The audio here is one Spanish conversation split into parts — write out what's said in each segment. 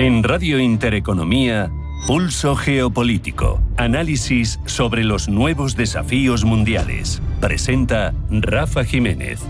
En Radio Intereconomía, Pulso Geopolítico. Análisis sobre los nuevos desafíos mundiales. Presenta Rafa Jiménez.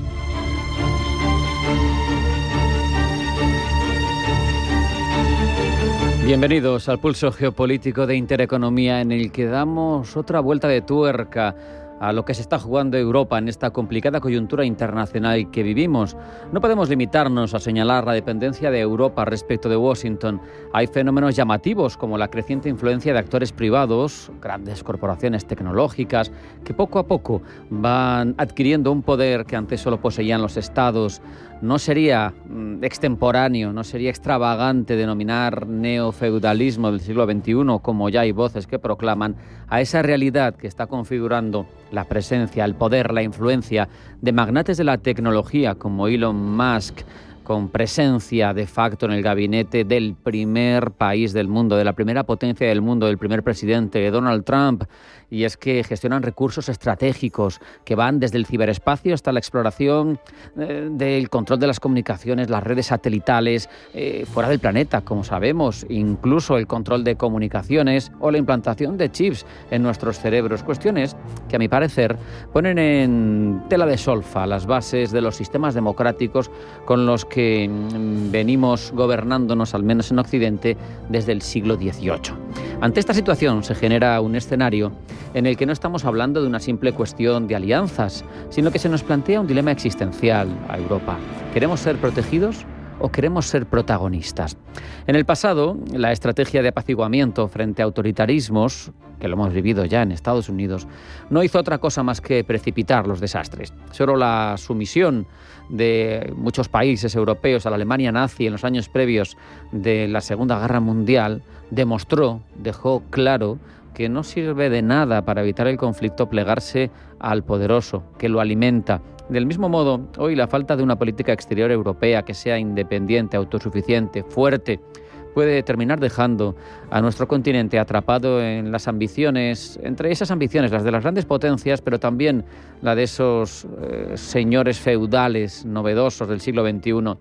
Bienvenidos al Pulso Geopolítico de Intereconomía, en el que damos otra vuelta de tuerca a lo que se está jugando Europa en esta complicada coyuntura internacional que vivimos. No podemos limitarnos a señalar la dependencia de Europa respecto de Washington. Hay fenómenos llamativos como la creciente influencia de actores privados, grandes corporaciones tecnológicas, que poco a poco van adquiriendo un poder que antes solo poseían los estados. No sería extemporáneo, no sería extravagante denominar neofeudalismo del siglo XXI, como ya hay voces que proclaman, a esa realidad que está configurando la presencia, el poder, la influencia de magnates de la tecnología como Elon Musk, con presencia de facto en el gabinete del primer país del mundo, de la primera potencia del mundo, del primer presidente, Donald Trump. Y es que gestionan recursos estratégicos que van desde el ciberespacio hasta la exploración del control de las comunicaciones, las redes satelitales, fuera del planeta, como sabemos, incluso el control de comunicaciones o la implantación de chips en nuestros cerebros. Cuestiones que, a mi parecer, ponen en tela de solfa las bases de los sistemas democráticos con los que venimos gobernándonos, al menos en Occidente, desde el siglo XVIII. Ante esta situación se genera un escenario en el que no estamos hablando de una simple cuestión de alianzas, sino que se nos plantea un dilema existencial a Europa. ¿Queremos ser protegidos o queremos ser protagonistas? En el pasado, la estrategia de apaciguamiento frente a autoritarismos, que lo hemos vivido ya en Estados Unidos, no hizo otra cosa más que precipitar los desastres. Solo la sumisión de muchos países europeos a la Alemania nazi en los años previos de la Segunda Guerra Mundial dejó claro que no sirve de nada para evitar el conflicto plegarse al poderoso, que lo alimenta. Del mismo modo, hoy la falta de una política exterior europea que sea independiente, autosuficiente, fuerte, puede terminar dejando a nuestro continente atrapado en las ambiciones, entre esas ambiciones, las de las grandes potencias, pero también la de esos señores feudales novedosos del siglo XXI.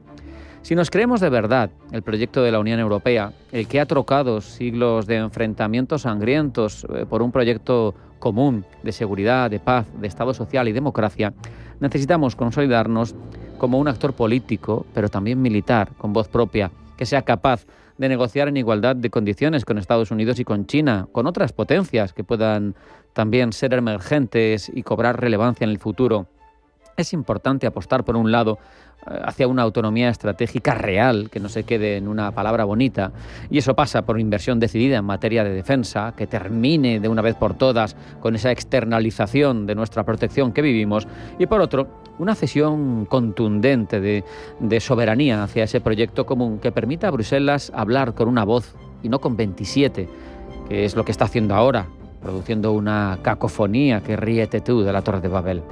Si nos creemos de verdad el proyecto de la Unión Europea, el que ha trocado siglos de enfrentamientos sangrientos por un proyecto común de seguridad, de paz, de Estado social y democracia, necesitamos consolidarnos como un actor político, pero también militar, con voz propia, que sea capaz de negociar en igualdad de condiciones con Estados Unidos y con China, con otras potencias que puedan también ser emergentes y cobrar relevancia en el futuro. Es importante apostar, por un lado, hacia una autonomía estratégica real, que no se quede en una palabra bonita, y eso pasa por inversión decidida en materia de defensa, que termine de una vez por todas con esa externalización de nuestra protección que vivimos, y por otro, una cesión contundente de soberanía hacia ese proyecto común que permita a Bruselas hablar con una voz y no con 27, que es lo que está haciendo ahora, produciendo una cacofonía que ríete tú de la Torre de Babel.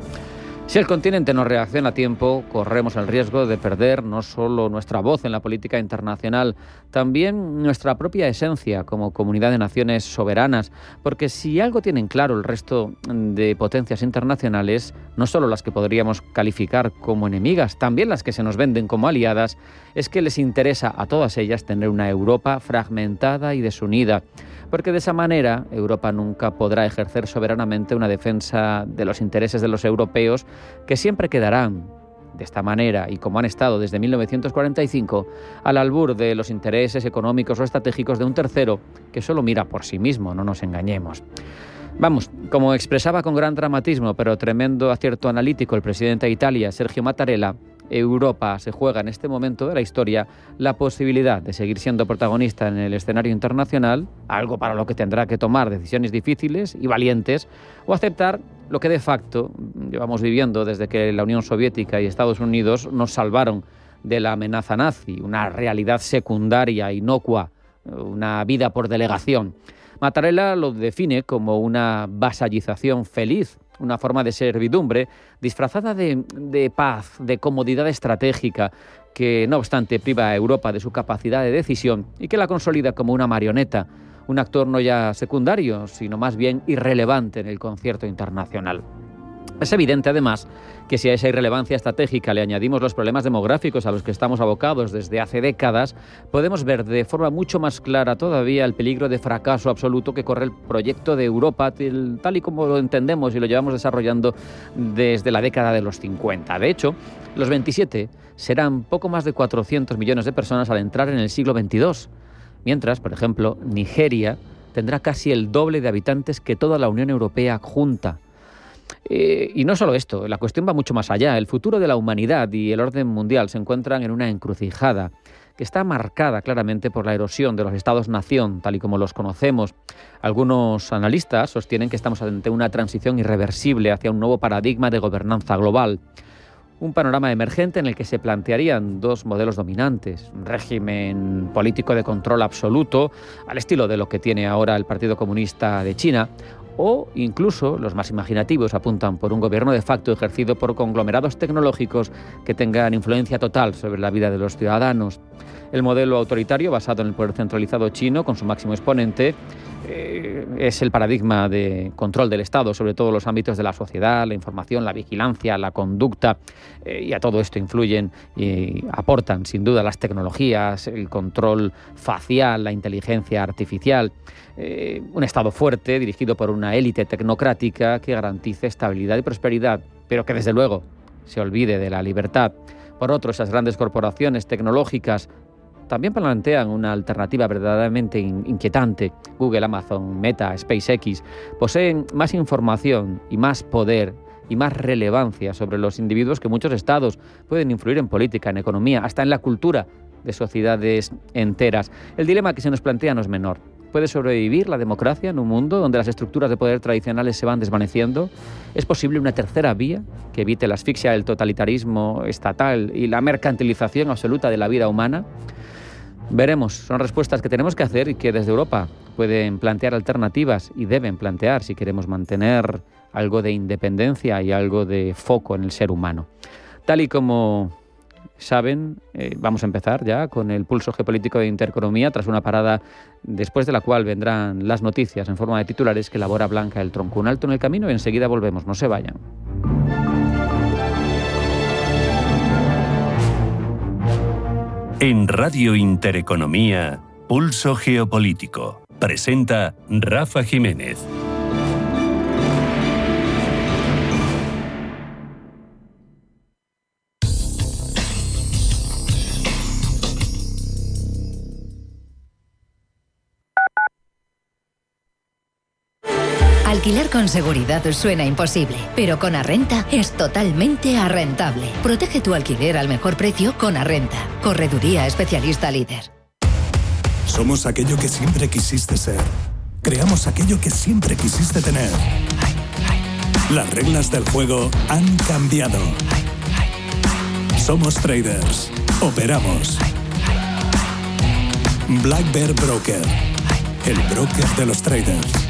Si el continente no reacciona a tiempo, corremos el riesgo de perder no solo nuestra voz en la política internacional, también nuestra propia esencia como comunidad de naciones soberanas, porque si algo tienen claro el resto de potencias internacionales, no solo las que podríamos calificar como enemigas, también las que se nos venden como aliadas, es que les interesa a todas ellas tener una Europa fragmentada y desunida, porque de esa manera Europa nunca podrá ejercer soberanamente una defensa de los intereses de los europeos, que siempre quedarán, de esta manera y como han estado desde 1945, al albur de los intereses económicos o estratégicos de un tercero que solo mira por sí mismo, no nos engañemos. Vamos, como expresaba con gran dramatismo, pero tremendo acierto analítico, el presidente de Italia, Sergio Mattarella, Europa se juega en este momento de la historia la posibilidad de seguir siendo protagonista en el escenario internacional, algo para lo que tendrá que tomar decisiones difíciles y valientes, o aceptar lo que de facto llevamos viviendo desde que la Unión Soviética y Estados Unidos nos salvaron de la amenaza nazi, una realidad secundaria, inocua, una vida por delegación. Mattarella lo define como una vasallización feliz, una forma de servidumbre disfrazada de paz, de comodidad estratégica, que no obstante priva a Europa de su capacidad de decisión y que la consolida como una marioneta, un actor no ya secundario, sino más bien irrelevante en el concierto internacional. Es evidente, además, que si a esa irrelevancia estratégica le añadimos los problemas demográficos a los que estamos abocados desde hace décadas, podemos ver de forma mucho más clara todavía el peligro de fracaso absoluto que corre el proyecto de Europa, tal y como lo entendemos y lo llevamos desarrollando desde la década de los 50. De hecho, los 27 serán poco más de 400 millones de personas al entrar en el siglo XXII, mientras, por ejemplo, Nigeria tendrá casi el doble de habitantes que toda la Unión Europea junta. Y no solo esto, la cuestión va mucho más allá. El futuro de la humanidad y el orden mundial se encuentran en una encrucijada que está marcada claramente por la erosión de los estados-nación, tal y como los conocemos. Algunos analistas sostienen que estamos ante una transición irreversible hacia un nuevo paradigma de gobernanza global. Un panorama emergente en el que se plantearían dos modelos dominantes, un régimen político de control absoluto, al estilo de lo que tiene ahora el Partido Comunista de China, o incluso, los más imaginativos apuntan por un gobierno de facto ejercido por conglomerados tecnológicos que tengan influencia total sobre la vida de los ciudadanos. El modelo autoritario, basado en el poder centralizado chino, con su máximo exponente, es el paradigma de control del Estado sobre todos los ámbitos de la sociedad, la información, la vigilancia, la conducta, y a todo esto influyen y aportan sin duda las tecnologías, el control facial, la inteligencia artificial, un Estado fuerte dirigido por una élite tecnocrática que garantice estabilidad y prosperidad, pero que desde luego se olvide de la libertad. Por otro, esas grandes corporaciones tecnológicas también plantean una alternativa verdaderamente inquietante. Google, Amazon, Meta, SpaceX poseen más información y más poder y más relevancia sobre los individuos que muchos estados. Pueden influir en política, en economía, hasta en la cultura de sociedades enteras. El dilema que se nos plantea no es menor. ¿Puede sobrevivir la democracia en un mundo donde las estructuras de poder tradicionales se van desvaneciendo? ¿Es posible una tercera vía que evite la asfixia del totalitarismo estatal y la mercantilización absoluta de la vida humana? Veremos, son respuestas que tenemos que hacer y que desde Europa pueden plantear alternativas y deben plantear si queremos mantener algo de independencia y algo de foco en el ser humano. Tal y como saben, vamos a empezar ya con el pulso geopolítico de Intereconomía, tras una parada después de la cual vendrán las noticias en forma de titulares que elabora Blanca del Tronco. Un alto en el camino y enseguida volvemos, no se vayan. En Radio Intereconomía, Pulso Geopolítico. Presenta Rafa Jiménez. Alquilar con seguridad suena imposible, pero con Arrenta es totalmente arrentable. Protege tu alquiler al mejor precio con Arrenta. Correduría especialista líder. Somos aquello que siempre quisiste ser. Creamos aquello que siempre quisiste tener. Las reglas del juego han cambiado. Somos traders. Operamos. Black Bear Broker. El broker de los traders.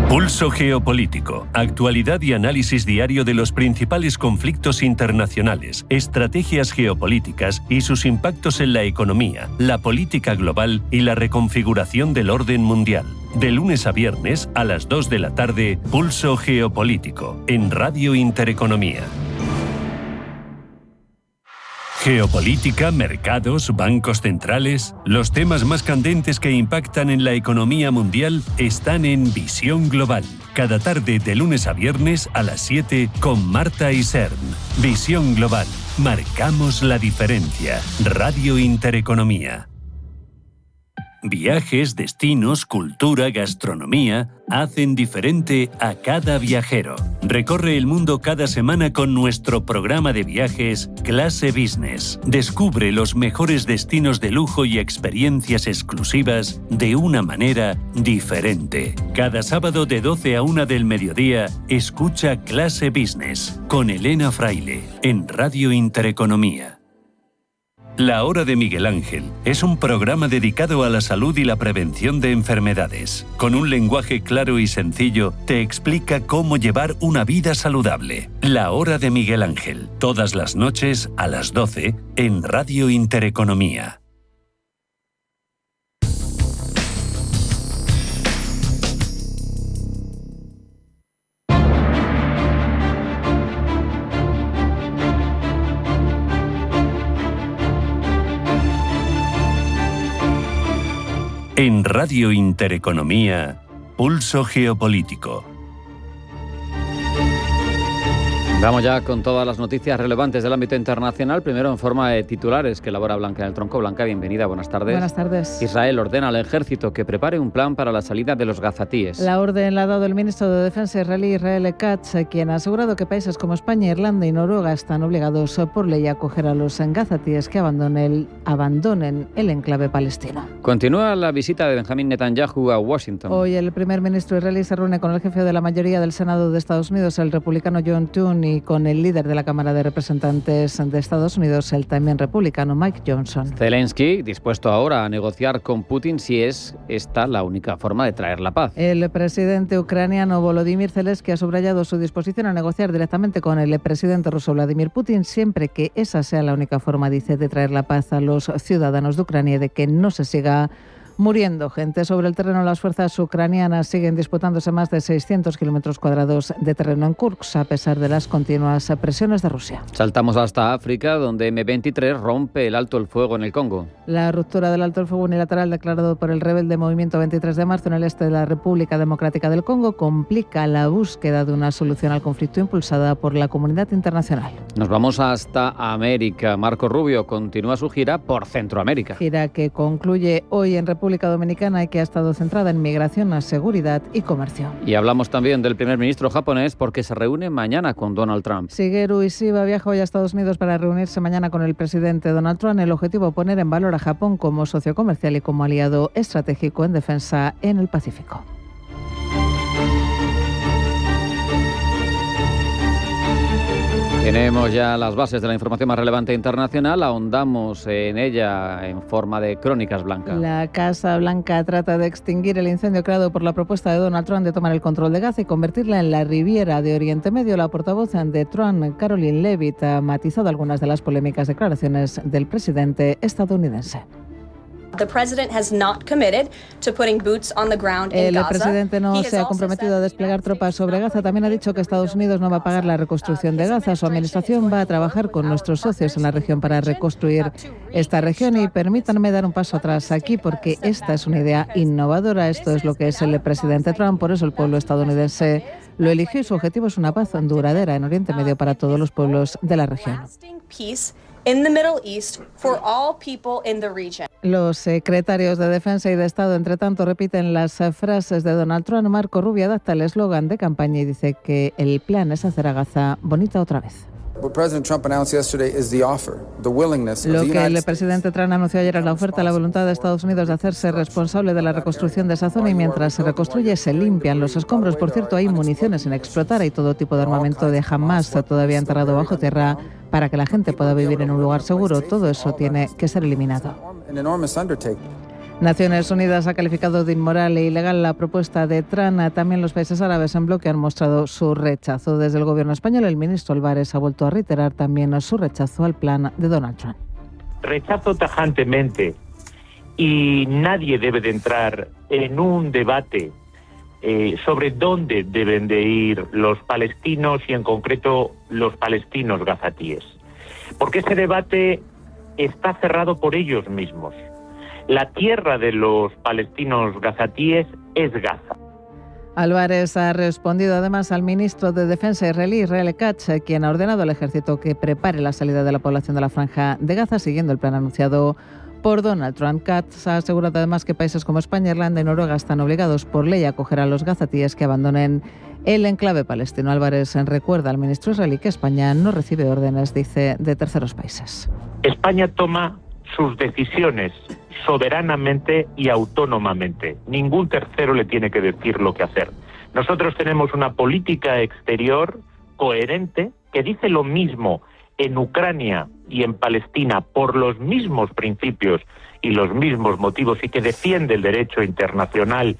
Pulso Geopolítico. Actualidad y análisis diario de los principales conflictos internacionales, estrategias geopolíticas y sus impactos en la economía, la política global y la reconfiguración del orden mundial. De lunes a viernes a las 2 de la tarde, Pulso Geopolítico, en Radio Intereconomía. Geopolítica, mercados, bancos centrales. Los temas más candentes que impactan en la economía mundial están en Visión Global. Cada tarde de lunes a viernes a las 7 con Marta Isern. Visión Global. Marcamos la diferencia. Radio Intereconomía. Viajes, destinos, cultura, gastronomía hacen diferente a cada viajero. Recorre el mundo cada semana con nuestro programa de viajes Clase Business. Descubre los mejores destinos de lujo y experiencias exclusivas de una manera diferente. Cada sábado de 12 a 1 del mediodía, escucha Clase Business con Elena Fraile en Radio Intereconomía. La Hora de Miguel Ángel es un programa dedicado a la salud y la prevención de enfermedades. Con un lenguaje claro y sencillo, te explica cómo llevar una vida saludable. La Hora de Miguel Ángel, todas las noches a las 12 en Radio Intereconomía. En Radio Intereconomía, Pulso Geopolítico. Vamos ya con todas las noticias relevantes del ámbito internacional, primero en forma de titulares que elabora Blanca en el Tronco. Blanca, bienvenida, buenas tardes. Buenas tardes. Israel ordena al ejército que prepare un plan para la salida de los gazatíes. La orden la ha dado el ministro de Defensa israelí, Israel Katz, quien ha asegurado que países como España, Irlanda y Noruega están obligados por ley a acoger a los gazatíes que abandonen el enclave palestino. Continúa la visita de Benjamín Netanyahu a Washington. Hoy el primer ministro israelí se reúne con el jefe de la mayoría del Senado de Estados Unidos, el republicano John Thune, y con el líder de la Cámara de Representantes de Estados Unidos, el también republicano Mike Johnson. Zelensky, dispuesto ahora a negociar con Putin si es esta la única forma de traer la paz. El presidente ucraniano Volodymyr Zelensky ha subrayado su disposición a negociar directamente con el presidente ruso Vladimir Putin, siempre que esa sea la única forma, dice, de traer la paz a los ciudadanos de Ucrania y de que no se siga muriendo gente. Sobre el terreno, las fuerzas ucranianas siguen disputándose más de 600 kilómetros cuadrados de terreno en Kursk, a pesar de las continuas presiones de Rusia. Saltamos hasta África, donde M23 rompe el alto el fuego en el Congo. La ruptura del alto el fuego unilateral declarado por el rebelde Movimiento 23 de marzo en el este de la República Democrática del Congo complica la búsqueda de una solución al conflicto impulsada por la comunidad internacional. Nos vamos hasta América. Marco Rubio continúa su gira por Centroamérica. Gira que concluye hoy en República Dominicana y que ha estado centrada en migración, seguridad y comercio. Y hablamos también del primer ministro japonés porque se reúne mañana con Donald Trump. Shigeru Ishiba viaja hoy a Estados Unidos para reunirse mañana con el presidente Donald Trump. El objetivo, poner en valor a Japón como socio comercial y como aliado estratégico en defensa en el Pacífico. Tenemos ya las bases de la información más relevante internacional, ahondamos en ella en forma de crónicas blancas. La Casa Blanca trata de extinguir el incendio creado por la propuesta de Donald Trump de tomar el control de Gaza y convertirla en la Riviera de Oriente Medio. La portavoz de Trump, Caroline Leavitt, ha matizado algunas de las polémicas declaraciones del presidente estadounidense. El presidente no se ha comprometido a desplegar tropas sobre Gaza. También ha dicho que Estados Unidos no va a pagar la reconstrucción de Gaza. Su administración va a trabajar con nuestros socios en la región para reconstruir esta región. Y permítanme dar un paso atrás aquí, porque esta es una idea innovadora. Esto es lo que es el presidente Trump. Por eso el pueblo estadounidense lo eligió y su objetivo es una paz duradera en Oriente Medio para todos los pueblos de la región. Los secretarios de Defensa y de Estado, entre tanto, repiten las frases de Donald Trump. Marco Rubio adapta el eslogan de campaña y dice que el plan es hacer a Gaza bonita otra vez. Lo que el presidente Trump anunció ayer es la oferta, la voluntad de Estados Unidos de hacerse responsable de la reconstrucción de esa zona, y mientras se reconstruye se limpian los escombros. Por cierto, hay municiones sin explotar, hay todo tipo de armamento de Hamas todavía enterrado bajo tierra para que la gente pueda vivir en un lugar seguro. Todo eso tiene que ser eliminado. Naciones Unidas ha calificado de inmoral e ilegal la propuesta de Trump. También los países árabes en bloque han mostrado su rechazo. Desde el gobierno español, el ministro Álvarez ha vuelto a reiterar también su rechazo al plan de Donald Trump. Rechazo tajantemente, y nadie debe de entrar en un debate sobre dónde deben de ir los palestinos y en concreto los palestinos gazatíes, porque ese debate está cerrado por ellos mismos. La tierra de los palestinos gazatíes es Gaza. Álvarez ha respondido además al ministro de Defensa israelí, Israel Katz, quien ha ordenado al ejército que prepare la salida de la población de la Franja de Gaza, siguiendo el plan anunciado por Donald Trump. Katz ha asegurado además que países como España, Irlanda y Noruega están obligados por ley a acoger a los gazatíes que abandonen el enclave palestino. Álvarez recuerda al ministro israelí que España no recibe órdenes, dice, de terceros países. España toma sus decisiones soberanamente y autónomamente. Ningún tercero le tiene que decir lo que hacer. Nosotros tenemos una política exterior coherente que dice lo mismo en Ucrania y en Palestina por los mismos principios y los mismos motivos, y que defiende el derecho internacional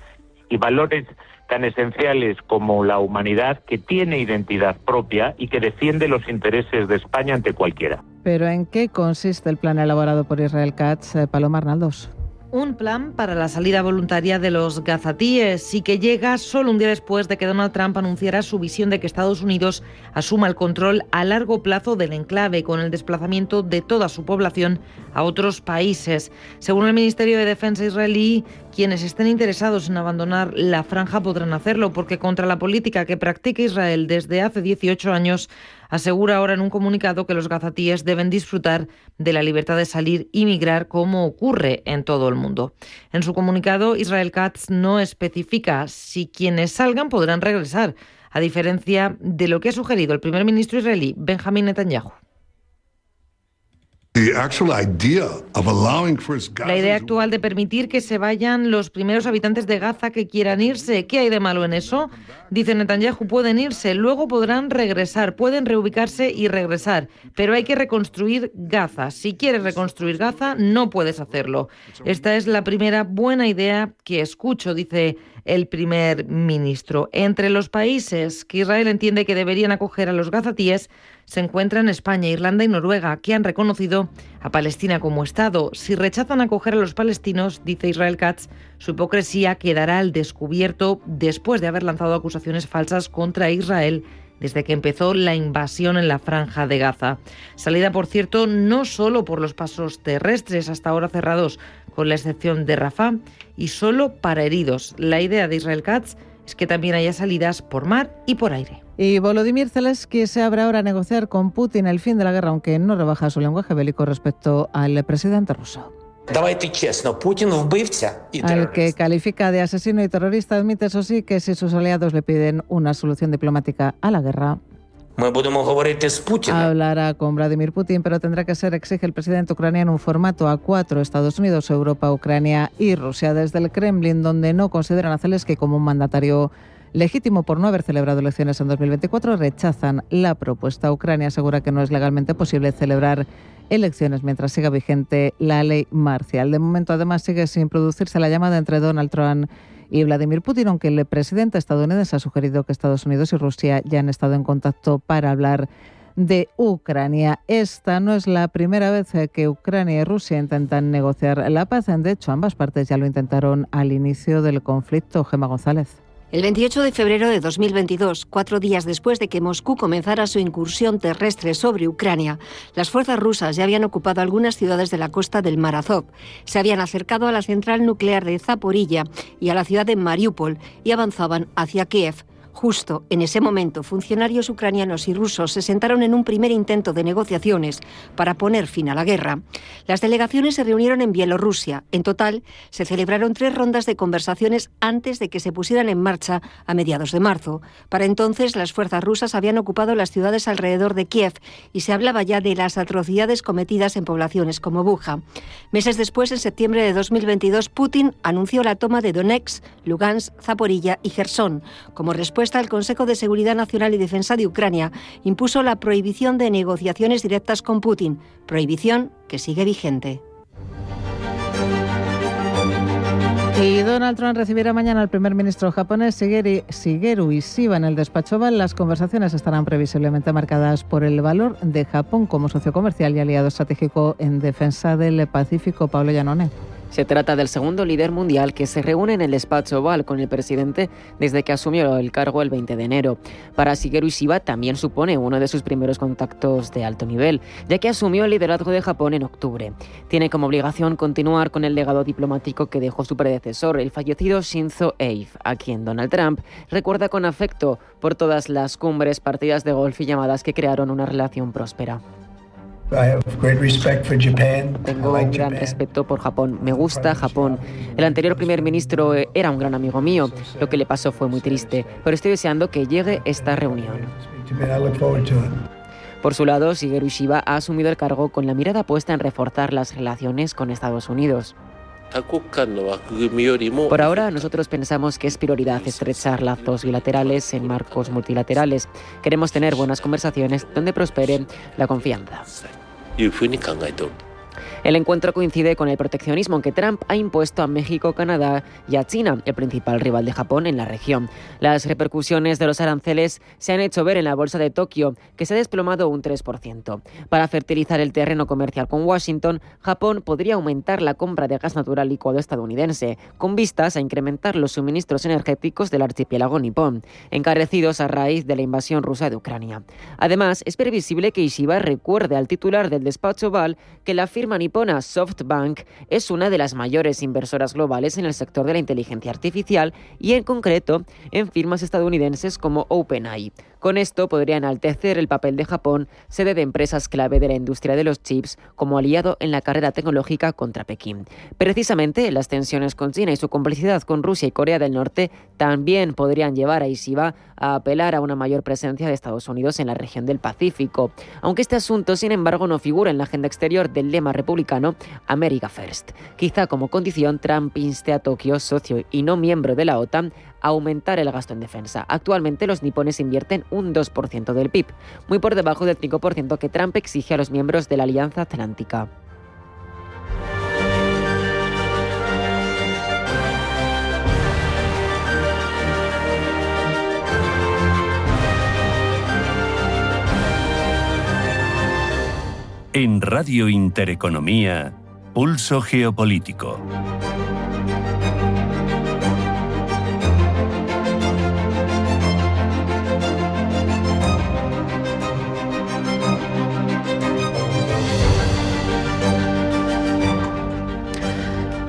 y valores tan esenciales como la humanidad, que tiene identidad propia y que defiende los intereses de España ante cualquiera. ¿Pero en qué consiste el plan elaborado por Israel Katz, Paloma Arnaldos? un plan para la salida voluntaria de los gazatíes y que llega solo un día después de que Donald Trump anunciara su visión de que Estados Unidos asuma el control a largo plazo del enclave con el desplazamiento de toda su población a otros países. Según el Ministerio de Defensa israelí, quienes estén interesados en abandonar la franja podrán hacerlo porque contra la política que practica Israel desde hace 18 años, asegura ahora en un comunicado que los gazatíes deben disfrutar de la libertad de salir y migrar como ocurre en todo el mundo. En su comunicado, Israel Katz no especifica si quienes salgan podrán regresar, a diferencia de lo que ha sugerido el primer ministro israelí, Benjamin Netanyahu. La idea actual de permitir que se vayan los primeros habitantes de Gaza que quieran irse, ¿qué hay de malo en eso? Dice Netanyahu, pueden irse, luego podrán regresar, pueden reubicarse y regresar, pero hay que reconstruir Gaza. Si quieres reconstruir Gaza, no puedes hacerlo. Esta es la primera buena idea que escucho, dice el primer ministro. Entre los países que Israel entiende que deberían acoger a los gazatíes se encuentran España, Irlanda y Noruega, que han reconocido a Palestina como Estado. Si rechazan acoger a los palestinos, dice Israel Katz, su hipocresía quedará al descubierto después de haber lanzado acusaciones falsas contra Israel desde que empezó la invasión en la Franja de Gaza. Salida, por cierto, no solo por los pasos terrestres, hasta ahora cerrados, con la excepción de Rafah, y solo para heridos. La idea de Israel Katz es que también haya salidas por mar y por aire. Y Volodymyr Zelensky se abre ahora a negociar con Putin el fin de la guerra, aunque no rebaja su lenguaje bélico respecto al presidente ruso. Al que califica de asesino y terrorista, admite eso sí que si sus aliados le piden una solución diplomática a la guerra, hablará con Vladimir Putin, pero tendrá que ser, exige el presidente ucraniano, un formato a 4, Estados Unidos, Europa, Ucrania y Rusia. Desde el Kremlin, donde no consideran a Zelensky como un mandatario legítimo por no haber celebrado elecciones en 2024, rechazan la propuesta. Ucrania asegura que no es legalmente posible celebrar elecciones mientras siga vigente la ley marcial. De momento, además, sigue sin producirse la llamada entre Donald Trump y Vladimir Putin, aunque el presidente estadounidense ha sugerido que Estados Unidos y Rusia ya han estado en contacto para hablar de Ucrania. Esta no es la primera vez que Ucrania y Rusia intentan negociar la paz. De hecho, ambas partes ya lo intentaron al inicio del conflicto. Gemma González. El 28 de febrero de 2022, 4 días después de que Moscú comenzara su incursión terrestre sobre Ucrania, las fuerzas rusas ya habían ocupado algunas ciudades de la costa del Mar Azov, se habían acercado a la central nuclear de Zaporilla y a la ciudad de Mariupol y avanzaban hacia Kiev. Justo en ese momento, funcionarios ucranianos y rusos se sentaron en un primer intento de negociaciones para poner fin a la guerra. Las delegaciones se reunieron en Bielorrusia. En total, se celebraron 3 rondas de conversaciones antes de que se pusieran en marcha a mediados de marzo. Para entonces, las fuerzas rusas habían ocupado las ciudades alrededor de Kiev y se hablaba ya de las atrocidades cometidas en poblaciones como Buja. Meses después, en septiembre de 2022, Putin anunció la toma de Donetsk, Lugansk, Zaporilla y Jersón. Como respuesta, el Consejo de Seguridad Nacional y Defensa de Ucrania impuso la prohibición de negociaciones directas con Putin, prohibición que sigue vigente. Y Donald Trump recibirá mañana al primer ministro japonés Shigeru Ishiba en el despacho Oval. Las conversaciones estarán previsiblemente marcadas por el valor de Japón como socio comercial y aliado estratégico en defensa del Pacífico. Pablo Llanone. Se trata del segundo líder mundial que se reúne en el despacho Oval con el presidente desde que asumió el cargo el 20 de enero. Para Shigeru Ishiba también supone uno de sus primeros contactos de alto nivel, ya que asumió el liderazgo de Japón en octubre. Tiene como obligación continuar con el legado diplomático que dejó su predecesor, el fallecido Shinzo Abe, a quien Donald Trump recuerda con afecto por todas las cumbres, partidas de golf y llamadas que crearon una relación próspera. Tengo un gran respeto por Japón. Me gusta Japón. El anterior primer ministro era un gran amigo mío. Lo que le pasó fue muy triste, pero estoy deseando que llegue esta reunión. Por su lado, Shigeru Ishiba ha asumido el cargo con la mirada puesta en reforzar las relaciones con Estados Unidos. Por ahora, nosotros pensamos que es prioridad estrechar lazos bilaterales en marcos multilaterales. Queremos tener buenas conversaciones donde prospere la confianza. El encuentro coincide con el proteccionismo que Trump ha impuesto a México, Canadá y a China, el principal rival de Japón en la región. Las repercusiones de los aranceles se han hecho ver en la bolsa de Tokio, que se ha desplomado un 3%. Para fertilizar el terreno comercial con Washington, Japón podría aumentar la compra de gas natural licuado estadounidense, con vistas a incrementar los suministros energéticos del archipiélago nipón, encarecidos a raíz de la invasión rusa de Ucrania. Además, es previsible que Ishiba recuerde al titular del despacho Oval que la firma nipona SoftBank es una de las mayores inversoras globales en el sector de la inteligencia artificial y, en concreto, en firmas estadounidenses como OpenAI. Con esto podría enaltecer el papel de Japón, sede de empresas clave de la industria de los chips, como aliado en la carrera tecnológica contra Pekín. Precisamente, las tensiones con China y su complicidad con Rusia y Corea del Norte también podrían llevar a Ishiba a apelar a una mayor presencia de Estados Unidos en la región del Pacífico, aunque este asunto, sin embargo, no figura en la agenda exterior del lema republicano America First. Quizá como condición, Trump inste a Tokio, socio y no miembro de la OTAN, a aumentar el gasto en defensa. Actualmente los nipones invierten un 2% del PIB, muy por debajo del 5% que Trump exige a los miembros de la Alianza Atlántica. En Radio Intereconomía, Pulso Geopolítico.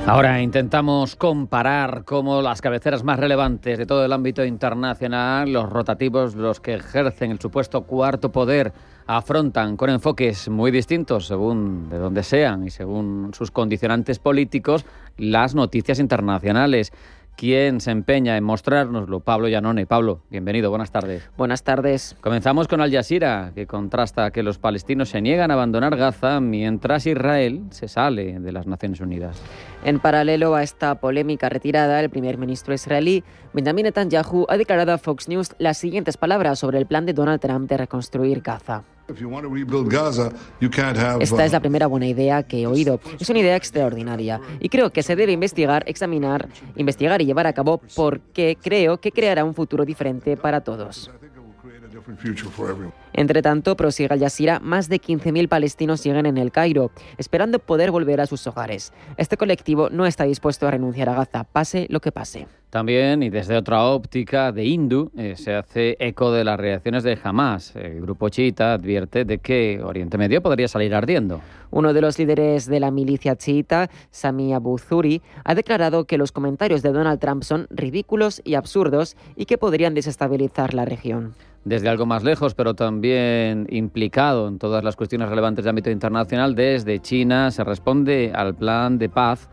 Ahora intentamos comparar cómo las cabeceras más relevantes de todo el ámbito internacional, los rotativos, los que ejercen el supuesto cuarto poder, afrontan con enfoques muy distintos según de dónde sean y según sus condicionantes políticos las noticias internacionales. ¿Quién se empeña en mostrárnoslo? Pablo Iannone. Pablo, bienvenido, buenas tardes. Buenas tardes. Comenzamos con Al Jazeera, que contrasta que los palestinos se niegan a abandonar Gaza mientras Israel se sale de las Naciones Unidas. En paralelo a esta polémica retirada, el primer ministro israelí, Benjamin Netanyahu, ha declarado a Fox News las siguientes palabras sobre el plan de Donald Trump de reconstruir Gaza. Esta es la primera buena idea que he oído. Es una idea extraordinaria y creo que se debe investigar y llevar a cabo porque creo que creará un futuro diferente para todos. Entre tanto, prosigue Al Jazeera, más de 15.000 palestinos siguen en El Cairo, esperando poder volver a sus hogares. Este colectivo no está dispuesto a renunciar a Gaza, pase lo que pase. También, y desde otra óptica de Hindu, se hace eco de las reacciones de Hamás. El grupo chiita advierte de que Oriente Medio podría salir ardiendo. Uno de los líderes de la milicia chiita, Sami Abu Zuri, ha declarado que los comentarios de Donald Trump son ridículos y absurdos y que podrían desestabilizar la región. Desde algo más lejos, pero también implicado en todas las cuestiones relevantes de ámbito internacional, desde China se responde al plan de paz,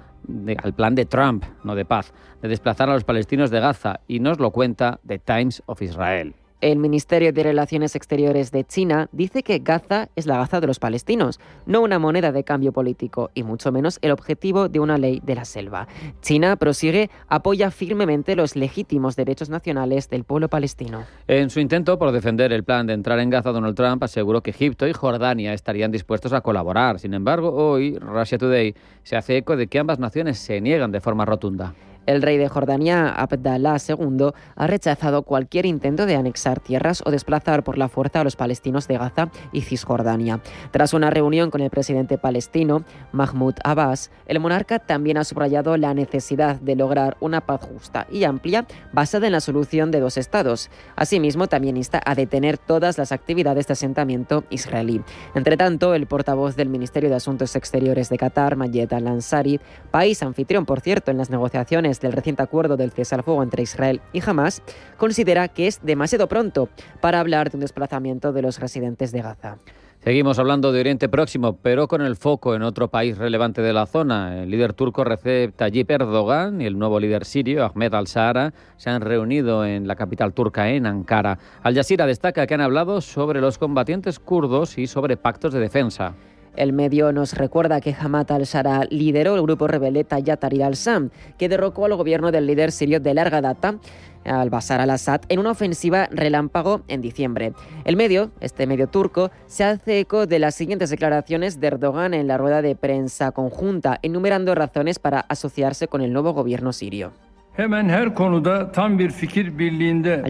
al plan de Trump, no de paz, de desplazar a los palestinos de Gaza, y nos lo cuenta The Times of Israel. El Ministerio de Relaciones Exteriores de China dice que Gaza es la Gaza de los palestinos, no una moneda de cambio político y mucho menos el objetivo de una ley de la selva. China, prosigue, apoya firmemente los legítimos derechos nacionales del pueblo palestino. En su intento por defender el plan de entrar en Gaza, Donald Trump aseguró que Egipto y Jordania estarían dispuestos a colaborar. Sin embargo, hoy Russia Today se hace eco de que ambas naciones se niegan de forma rotunda. El rey de Jordania, Abdalá II, ha rechazado cualquier intento de anexar tierras o desplazar por la fuerza a los palestinos de Gaza y Cisjordania. Tras una reunión con el presidente palestino, Mahmoud Abbas, el monarca también ha subrayado la necesidad de lograr una paz justa y amplia basada en la solución de dos estados. Asimismo, también insta a detener todas las actividades de asentamiento israelí. Entre tanto, el portavoz del Ministerio de Asuntos Exteriores de Qatar, Mayed Al-Ansari, país anfitrión, por cierto, en las negociaciones del reciente acuerdo del cese al fuego entre Israel y Hamás, considera que es demasiado pronto para hablar de un desplazamiento de los residentes de Gaza. Seguimos hablando de Oriente Próximo, pero con el foco en otro país relevante de la zona. El líder turco Recep Tayyip Erdogan y el nuevo líder sirio Ahmed al-Shara se han reunido en la capital turca, en Ankara. Al Jazeera destaca que han hablado sobre los combatientes kurdos y sobre pactos de defensa. El medio nos recuerda que Hamad al-Shara lideró el grupo rebelde Tayyat Tahrir al-Sham, que derrocó al gobierno del líder sirio de larga data, al-Bashar al-Assad, en una ofensiva relámpago en diciembre. El medio, este medio turco, se hace eco de las siguientes declaraciones de Erdogan en la rueda de prensa conjunta, enumerando razones para asociarse con el nuevo gobierno sirio. Al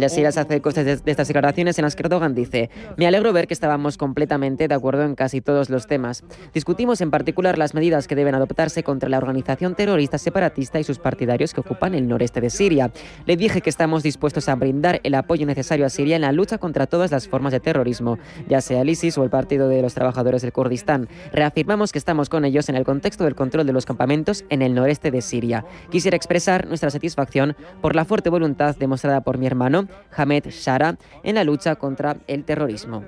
Jazeera se hace eco de estas declaraciones en las que Erdogan dice: me alegro ver que estábamos completamente de acuerdo en casi todos los temas. Discutimos en particular las medidas que deben adoptarse contra la organización terrorista separatista y sus partidarios que ocupan el noreste de Siria. Le dije que estamos dispuestos a brindar el apoyo necesario a Siria en la lucha contra todas las formas de terrorismo, ya sea el ISIS o el Partido de los Trabajadores del Kurdistán. Reafirmamos que estamos con ellos en el contexto del control de los campamentos en el noreste de Siria. Quisiera expresar nuestra satisfacción por la fuerte voluntad demostrada por mi hermano, Hamad al-Shara, en la lucha contra el terrorismo.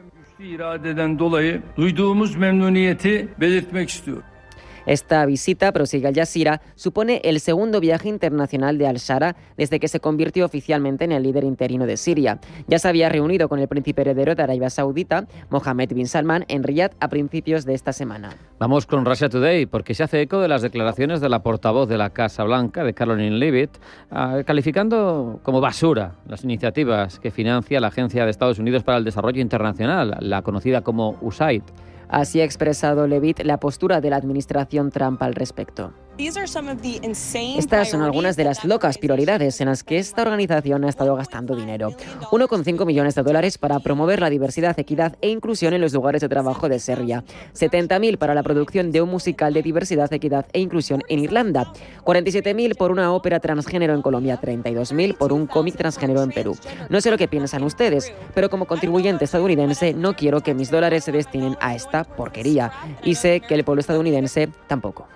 Esta visita, prosigue Al Jazeera, supone el segundo viaje internacional de al-Shara desde que se convirtió oficialmente en el líder interino de Siria. Ya se había reunido con el príncipe heredero de Arabia Saudita, Mohammed bin Salman, en Riyadh a principios de esta semana. Vamos con Russia Today, porque se hace eco de las declaraciones de la portavoz de la Casa Blanca, de Caroline Leavitt, calificando como basura las iniciativas que financia la Agencia de Estados Unidos para el Desarrollo Internacional, la conocida como USAID. Así ha expresado Leavitt la postura de la administración Trump al respecto. Estas son algunas de las locas prioridades en las que esta organización ha estado gastando dinero. 1,5 millones de dólares para promover la diversidad, equidad e inclusión en los lugares de trabajo de Serbia. 70.000 para la producción de un musical de diversidad, equidad e inclusión en Irlanda. 47.000 por una ópera transgénero en Colombia. 32.000 por un cómic transgénero en Perú. No sé lo que piensan ustedes, pero como contribuyente estadounidense no quiero que mis dólares se destinen a esta porquería. Y sé que el pueblo estadounidense tampoco.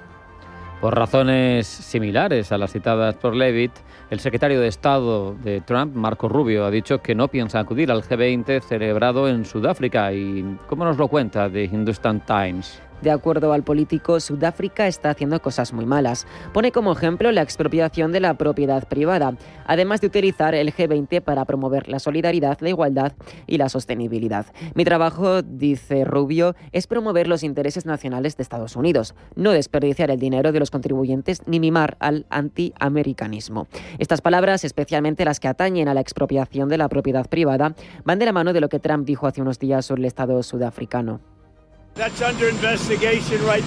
Por razones similares a las citadas por Leavitt, el secretario de Estado de Trump, Marco Rubio, ha dicho que no piensa acudir al G20 celebrado en Sudáfrica. ¿Y cómo nos lo cuenta The Hindustan Times? De acuerdo al político, Sudáfrica está haciendo cosas muy malas. Pone como ejemplo la expropiación de la propiedad privada, además de utilizar el G20 para promover la solidaridad, la igualdad y la sostenibilidad. Mi trabajo, dice Rubio, es promover los intereses nacionales de Estados Unidos, no desperdiciar el dinero de los contribuyentes ni mimar al antiamericanismo. Estas palabras, especialmente las que atañen a la expropiación de la propiedad privada, van de la mano de lo que Trump dijo hace unos días sobre el Estado sudafricano.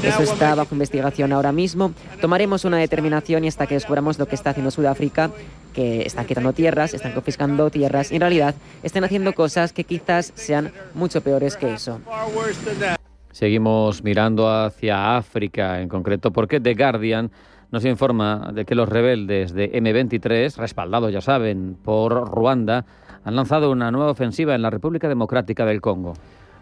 Eso está bajo investigación ahora mismo. Tomaremos una determinación y hasta que descubramos lo que está haciendo Sudáfrica, que están quitando tierras, están confiscando tierras y en realidad están haciendo cosas que quizás sean mucho peores que eso. Seguimos mirando hacia África en concreto porque The Guardian nos informa de que los rebeldes de M23, respaldados, ya saben, por Ruanda, han lanzado una nueva ofensiva en la República Democrática del Congo.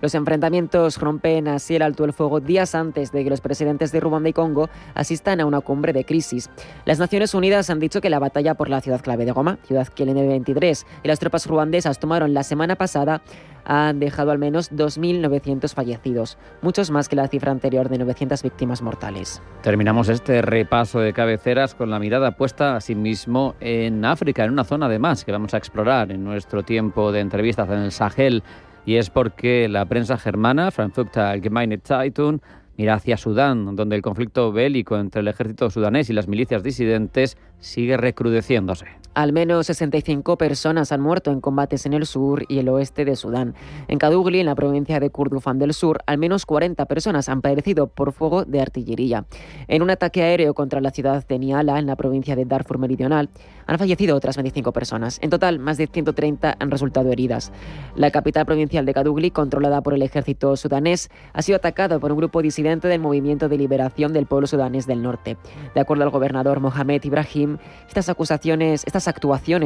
Los enfrentamientos rompen así el alto el fuego días antes de que los presidentes de Ruanda y Congo asistan a una cumbre de crisis. Las Naciones Unidas han dicho que la batalla por la ciudad clave de Goma, ciudad que el M23 y las tropas ruandesas tomaron la semana pasada, han dejado al menos 2.900 fallecidos, muchos más que la cifra anterior de 900 víctimas mortales. Terminamos este repaso de cabeceras con la mirada puesta asimismo en África, en una zona además que vamos a explorar en nuestro tiempo de entrevistas en el Sahel. Y es porque la prensa germana, Frankfurter Allgemeine Zeitung, mira hacia Sudán, donde el conflicto bélico entre el ejército sudanés y las milicias disidentes sigue recrudeciéndose. Al menos 65 personas han muerto en combates en el sur y el oeste de Sudán. En Kadugli, en la provincia de Kurdufan del Sur, al menos 40 personas han perecido por fuego de artillería. En un ataque aéreo contra la ciudad de Niala, en la provincia de Darfur Meridional, han fallecido otras 25 personas. En total, más de 130 han resultado heridas. La capital provincial de Kadugli, controlada por el ejército sudanés, ha sido atacada por un grupo disidente del Movimiento de Liberación del Pueblo Sudanés del Norte. De acuerdo al gobernador Mohamed Ibrahim, estas actuaciones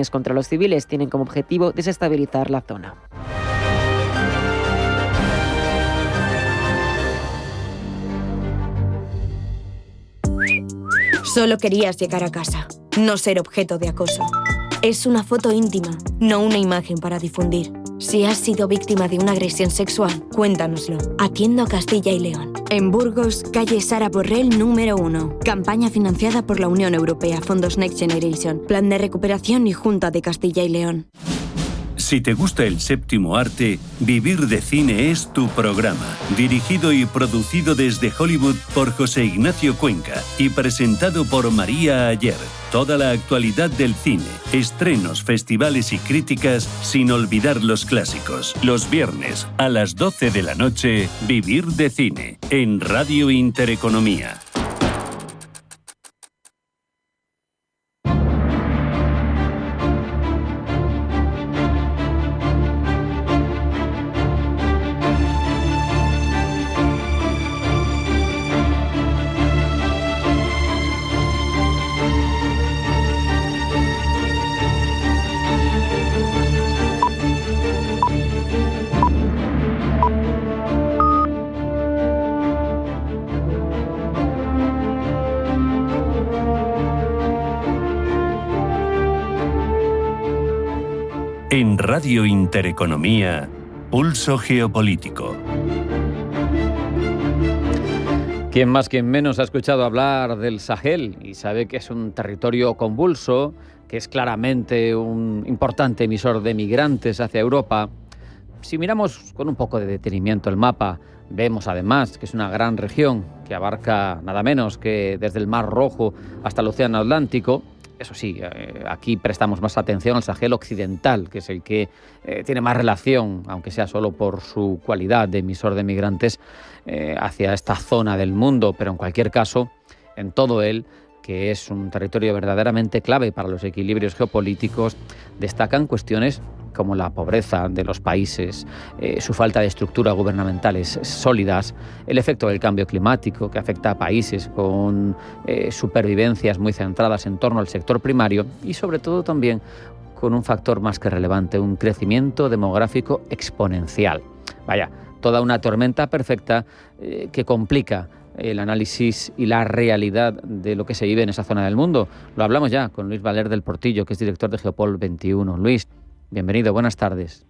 contra los civiles tienen como objetivo desestabilizar la zona. Solo querías llegar a casa, no ser objeto de acoso. Es una foto íntima, no una imagen para difundir. Si has sido víctima de una agresión sexual, cuéntanoslo. Atiendo a Castilla y León. En Burgos, calle Sara Borrell número 1. Campaña financiada por la Unión Europea, Fondos Next Generation, Plan de Recuperación y Junta de Castilla y León. Si te gusta el séptimo arte, Vivir de Cine es tu programa. Dirigido y producido desde Hollywood por José Ignacio Cuenca y presentado por María Ayer. Toda la actualidad del cine, estrenos, festivales y críticas, sin olvidar los clásicos. Los viernes a las 12 de la noche, Vivir de Cine, en Radio Intereconomía. En Radio Intereconomía, Pulso Geopolítico. Quien más, quien menos ha escuchado hablar del Sahel y sabe que es un territorio convulso, que es claramente un importante emisor de migrantes hacia Europa. Si miramos con un poco de detenimiento el mapa, vemos además que es una gran región que abarca nada menos que desde el Mar Rojo hasta el Océano Atlántico. Eso sí, aquí prestamos más atención al Sahel occidental, que es el que tiene más relación, aunque sea solo por su cualidad de emisor de migrantes, hacia esta zona del mundo. Pero en cualquier caso, en todo él, que es un territorio verdaderamente clave para los equilibrios geopolíticos, destacan cuestiones como la pobreza de los países, su falta de estructuras gubernamentales sólidas, el efecto del cambio climático que afecta a países con supervivencias muy centradas en torno al sector primario y sobre todo también con un factor más que relevante, un crecimiento demográfico exponencial. Vaya, toda una tormenta perfecta que complica el análisis y la realidad de lo que se vive en esa zona del mundo. Lo hablamos ya con Luis Valer del Portillo, que es director de Geopol 21. Luis, bienvenido, buenas tardes.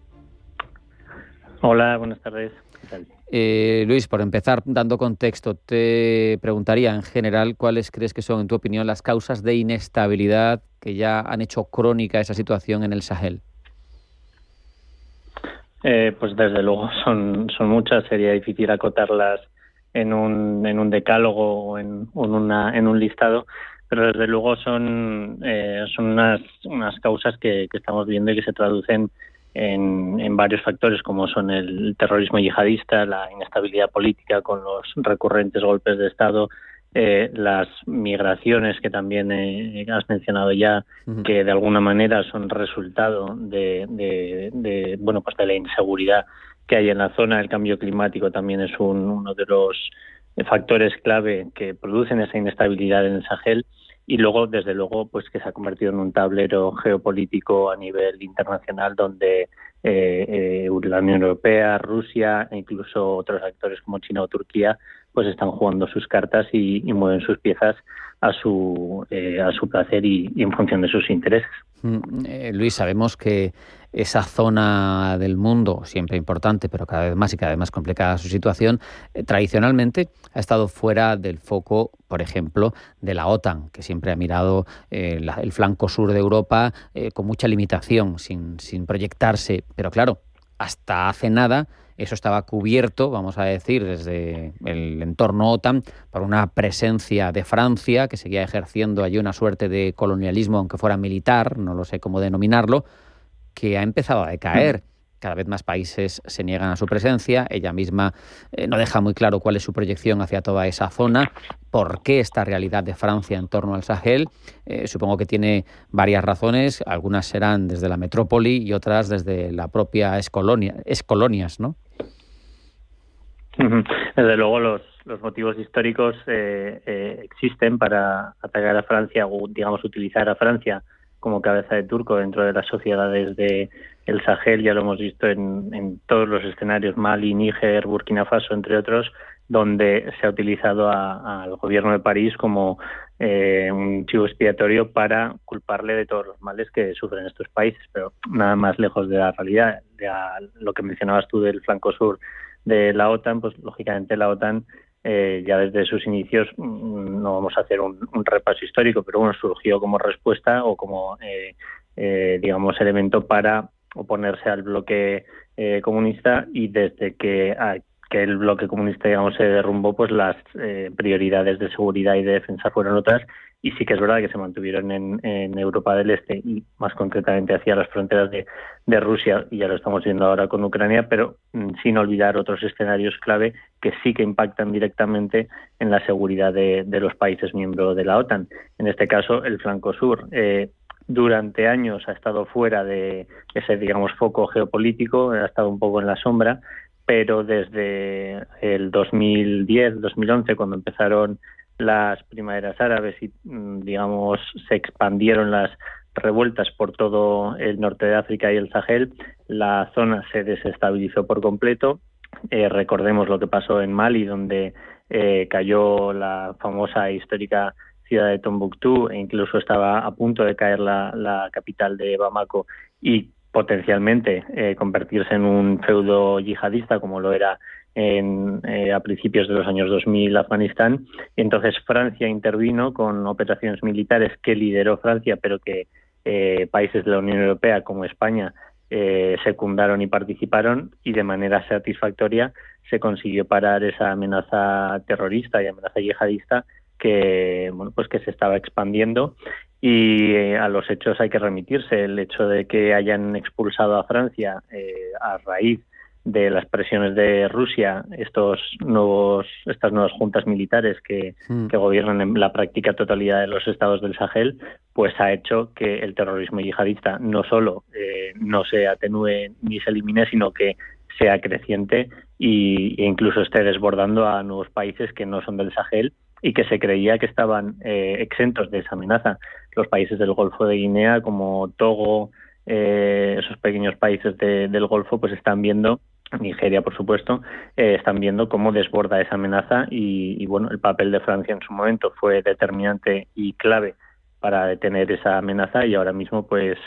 Hola, buenas tardes. ¿Qué tal? Luis, por empezar dando contexto, te preguntaría en general cuáles crees que son, en tu opinión, las causas de inestabilidad que ya han hecho crónica esa situación en el Sahel. Pues desde luego son muchas, sería difícil acotarlas en un decálogo o en un listado, pero desde luego son unas causas que estamos viendo y que se traducen en varios factores, como son el terrorismo yihadista, la inestabilidad política con los recurrentes golpes de Estado, las migraciones que también has mencionado ya, que de alguna manera son resultado de la inseguridad que hay en la zona. El cambio climático también es uno de los factores clave que producen esa inestabilidad en el Sahel, y luego, desde luego, pues que se ha convertido en un tablero geopolítico a nivel internacional donde la Unión Europea, Rusia e incluso otros actores como China o Turquía pues están jugando sus cartas y mueven sus piezas a su placer y en función de sus intereses. Luis, sabemos que esa zona del mundo, siempre importante, pero cada vez más y cada vez más complicada su situación, tradicionalmente ha estado fuera del foco, por ejemplo, de la OTAN, que siempre ha mirado el flanco sur de Europa con mucha limitación, sin proyectarse. Pero claro, hasta hace nada eso estaba cubierto, vamos a decir, desde el entorno OTAN, por una presencia de Francia, que seguía ejerciendo allí una suerte de colonialismo, aunque fuera militar, no lo sé cómo denominarlo, que ha empezado a decaer. Cada vez más países se niegan a su presencia. Ella misma no deja muy claro cuál es su proyección hacia toda esa zona. ¿Por qué esta realidad de Francia en torno al Sahel? Supongo que tiene varias razones. Algunas serán desde la metrópoli y otras desde la propia excolonias, ¿no? Desde luego los motivos históricos existen para atacar a Francia o, digamos, utilizar a Francia como cabeza de turco dentro de las sociedades de el Sahel. Ya lo hemos visto en todos los escenarios, Mali, Níger, Burkina Faso, entre otros, donde se ha utilizado al gobierno de París como un chivo expiatorio para culparle de todos los males que sufren estos países, pero nada más lejos de la realidad. Lo que mencionabas tú del flanco sur de la OTAN, pues lógicamente la OTAN ya desde sus inicios, no vamos a hacer un repaso histórico, pero bueno, surgió como respuesta o como digamos elemento para oponerse al bloque comunista, y desde que el bloque comunista, digamos, se derrumbó, pues las prioridades de seguridad y de defensa fueron otras, y sí que es verdad que se mantuvieron en Europa del Este y más concretamente hacia las fronteras de Rusia, y ya lo estamos viendo ahora con Ucrania, pero sin olvidar otros escenarios clave que sí que impactan directamente en la seguridad de los países miembros de la OTAN. En este caso, el flanco sur. Durante años ha estado fuera de ese, digamos, foco geopolítico, ha estado un poco en la sombra, pero desde el 2010, 2011, cuando empezaron las primaveras árabes y, digamos, se expandieron las revueltas por todo el norte de África y el Sahel, la zona se desestabilizó por completo. Recordemos lo que pasó en Mali, donde cayó la famosa e histórica ciudad de Tombuctú, e incluso estaba a punto de caer la capital de Bamako y potencialmente convertirse en un feudo yihadista, como lo era a principios de los años 2000 Afganistán. Y entonces Francia intervino con operaciones militares que lideró Francia, pero que países de la Unión Europea como España secundaron y participaron, y de manera satisfactoria se consiguió parar esa amenaza terrorista y amenaza yihadista que, bueno, pues que se estaba expandiendo. Y a los hechos hay que remitirse. El hecho de que hayan expulsado a Francia a raíz de las presiones de Rusia, estas nuevas juntas militares que gobiernan en la práctica totalidad de los estados del Sahel, pues ha hecho que el terrorismo yihadista no solo no se atenúe ni se elimine, sino que sea creciente e incluso esté desbordando a nuevos países que no son del Sahel y que se creía que estaban exentos de esa amenaza. Los países del Golfo de Guinea, como Togo, esos pequeños países del Golfo, pues están viendo, Nigeria por supuesto, están viendo cómo desborda esa amenaza y bueno, el papel de Francia en su momento fue determinante y clave para detener esa amenaza, y ahora mismo pues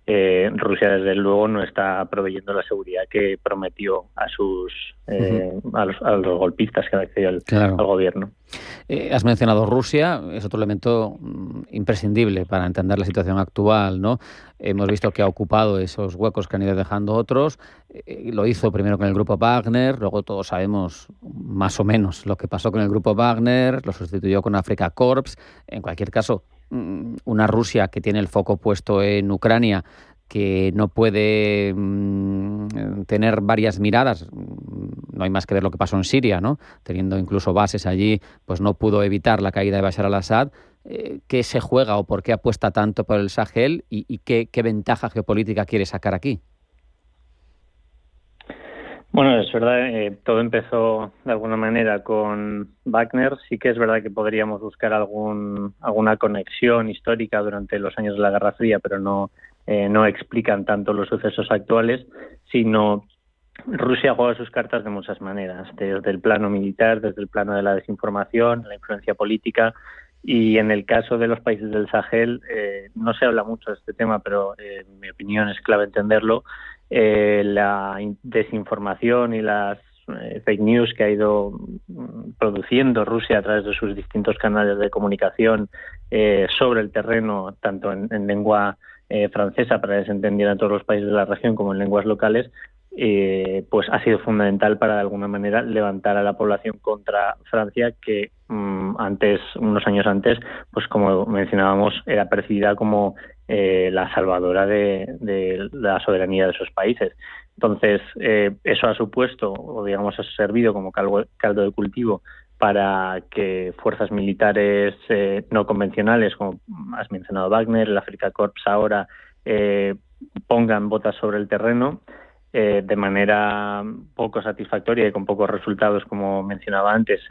Rusia desde luego no está proveyendo la seguridad que prometió a los golpistas que han accedido al gobierno. Has mencionado Rusia, es otro elemento imprescindible para entender la situación actual, ¿no? Hemos visto que ha ocupado esos huecos que han ido dejando otros. Lo hizo primero con el grupo Wagner, luego todos sabemos más o menos lo que pasó con el grupo Wagner, lo sustituyó con Afrika Korps. En cualquier caso, una Rusia que tiene el foco puesto en Ucrania, que no puede tener varias miradas. No hay más que ver lo que pasó en Siria, ¿no? Teniendo incluso bases allí, pues no pudo evitar la caída de Bashar al-Assad. ¿Qué se juega o por qué apuesta tanto por el Sahel y qué ventaja geopolítica quiere sacar aquí? Bueno, es verdad, todo empezó de alguna manera con Wagner. Sí que es verdad que podríamos buscar alguna conexión histórica durante los años de la Guerra Fría, pero no explican tanto los sucesos actuales, sino Rusia juega sus cartas de muchas maneras, desde el plano militar, desde el plano de la desinformación, la influencia política, y en el caso de los países del Sahel no se habla mucho de este tema, pero en mi opinión es clave entenderlo. La desinformación y las fake news que ha ido produciendo Rusia a través de sus distintos canales de comunicación sobre el terreno, tanto en lengua francesa para que se entendiera en todos los países de la región como en lenguas locales, pues ha sido fundamental para de alguna manera levantar a la población contra Francia, que unos años antes, pues como mencionábamos, era percibida como la salvadora de la soberanía de esos países. Entonces, eso ha supuesto, o digamos, ha servido como caldo de cultivo para que fuerzas militares no convencionales, como has mencionado Wagner, el Afrika Korps ahora, pongan botas sobre el terreno de manera poco satisfactoria y con pocos resultados, como mencionaba antes,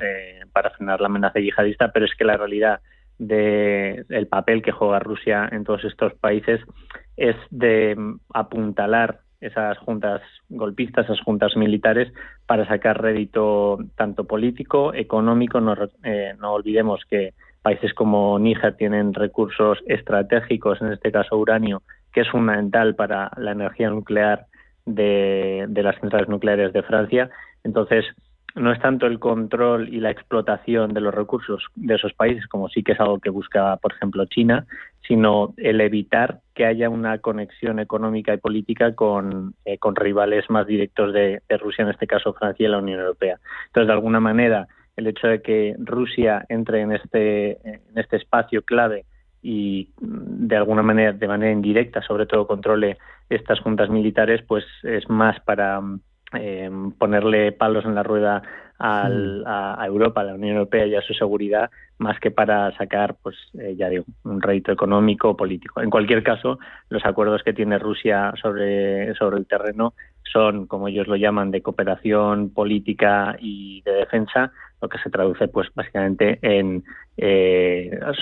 para frenar la amenaza yihadista, pero es que la realidad del papel que juega Rusia en todos estos países es de apuntalar esas juntas golpistas, esas juntas militares, para sacar rédito tanto político, económico. No olvidemos que países como Níger tienen recursos estratégicos, en este caso uranio, que es fundamental para la energía nuclear de las centrales nucleares de Francia. Entonces, no es tanto el control y la explotación de los recursos de esos países, como sí que es algo que busca, por ejemplo, China, sino el evitar que haya una conexión económica y política con rivales más directos de Rusia, en este caso Francia y la Unión Europea. Entonces, de alguna manera, el hecho de que Rusia entre en este espacio clave y de alguna manera, de manera indirecta, sobre todo controle estas juntas militares, pues es más para ponerle palos en la rueda a Europa, a la Unión Europea y a su seguridad, más que para sacar, pues ya digo, un rédito económico o político. En cualquier caso, los acuerdos que tiene Rusia sobre el terreno son, como ellos lo llaman, de cooperación política y de defensa, lo que se traduce, pues básicamente en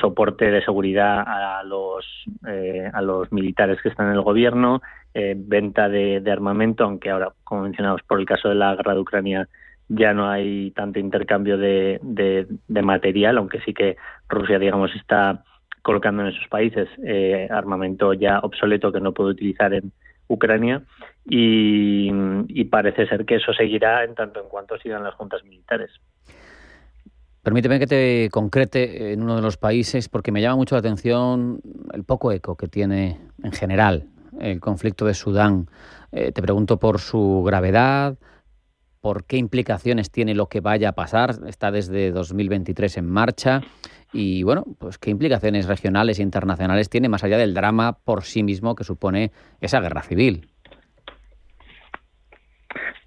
soporte de seguridad a los militares que están en el gobierno, venta de armamento, aunque ahora, como mencionamos, por el caso de la guerra de Ucrania, ya no hay tanto intercambio de material, aunque sí que Rusia, digamos, está colocando en esos países armamento ya obsoleto que no puede utilizar en Ucrania, y parece ser que eso seguirá en tanto en cuanto sigan las juntas militares. Permíteme que te concrete en uno de los países, porque me llama mucho la atención el poco eco que tiene en general el conflicto de Sudán. Te pregunto por su gravedad, por qué implicaciones tiene lo que vaya a pasar. Está desde 2023 en marcha y, bueno, pues qué implicaciones regionales e internacionales tiene más allá del drama por sí mismo que supone esa guerra civil.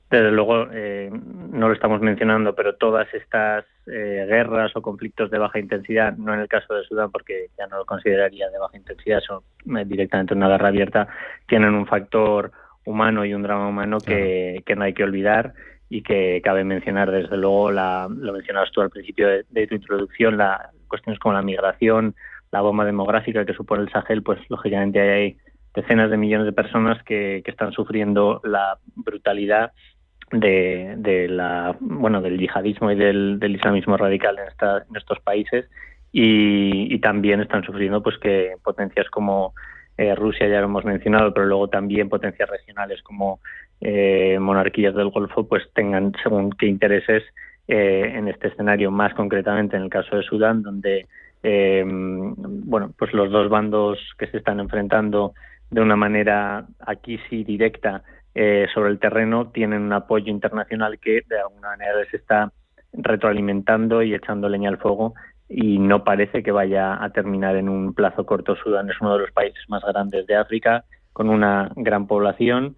Desde luego, no lo estamos mencionando, pero todas estas guerras o conflictos de baja intensidad, no en el caso de Sudán, porque ya no lo consideraría de baja intensidad, son directamente una guerra abierta, tienen un factor humano y un drama humano que no hay que olvidar y que cabe mencionar. Desde luego, lo mencionabas tú al principio de tu introducción, cuestiones como la migración, la bomba demográfica que supone el Sahel, pues lógicamente hay decenas de millones de personas que están sufriendo la brutalidad del yihadismo y del islamismo radical en estos países, y también están sufriendo pues que potencias como Rusia, ya lo hemos mencionado, pero luego también potencias regionales como monarquías del Golfo, pues tengan según qué intereses en este escenario, más concretamente en el caso de Sudán, donde pues los dos bandos que se están enfrentando de una manera aquí sí directa sobre el terreno tienen un apoyo internacional que de alguna manera les está retroalimentando y echando leña al fuego, y no parece que vaya a terminar en un plazo corto. Sudán es uno de los países más grandes de África, con una gran población,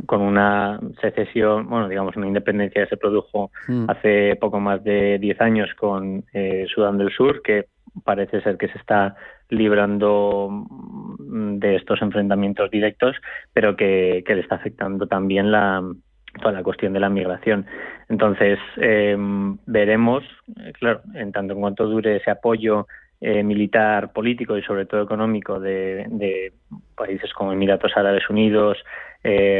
con una secesión, una independencia que se produjo hace poco más de 10 años con Sudán del Sur, que parece ser que se está librando de estos enfrentamientos directos, pero que le está afectando también toda la cuestión de la migración. Entonces, veremos, claro, en tanto en cuanto dure ese apoyo militar, político y sobre todo económico de países como Emiratos Árabes Unidos,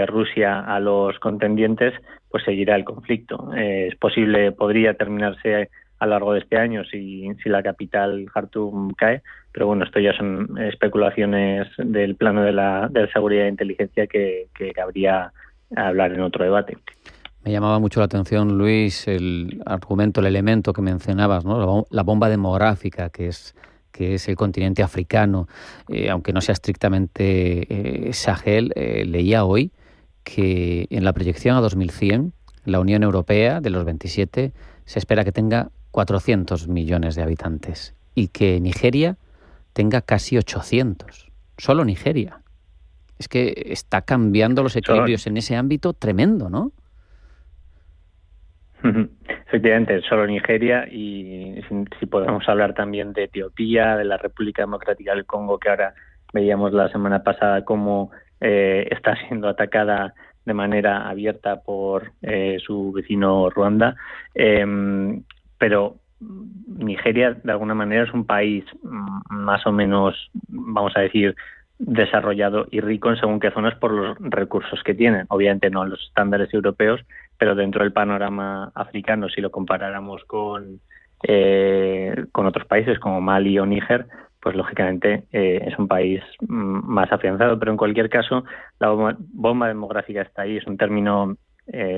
Rusia, a los contendientes, pues seguirá el conflicto. Es posible, podría terminarse a lo largo de este año si la capital Jartum cae, pero bueno, esto ya son especulaciones del plano de la seguridad e inteligencia que cabría hablar en otro debate. Me llamaba mucho la atención, Luis, el argumento, el elemento que mencionabas, ¿no? La bomba demográfica, que es el continente africano, aunque no sea estrictamente Sahel. Leía hoy que en la proyección a 2100, la Unión Europea, de los 27, se espera que tenga 400 millones de habitantes y que Nigeria tenga casi 800. Solo Nigeria. Es que está cambiando los equilibrios en ese ámbito tremendo, ¿no? Efectivamente, solo Nigeria, y si podemos hablar también de Etiopía, de la República Democrática del Congo, que ahora veíamos la semana pasada cómo está siendo atacada de manera abierta por su vecino Ruanda. Pero Nigeria, de alguna manera, es un país más o menos, vamos a decir, desarrollado y rico en según qué zonas por los recursos que tienen. Obviamente no los estándares europeos, pero dentro del panorama africano, si lo comparáramos con otros países como Mali o Níger, pues lógicamente es un país más afianzado. Pero en cualquier caso, la bomba demográfica está ahí. Es un término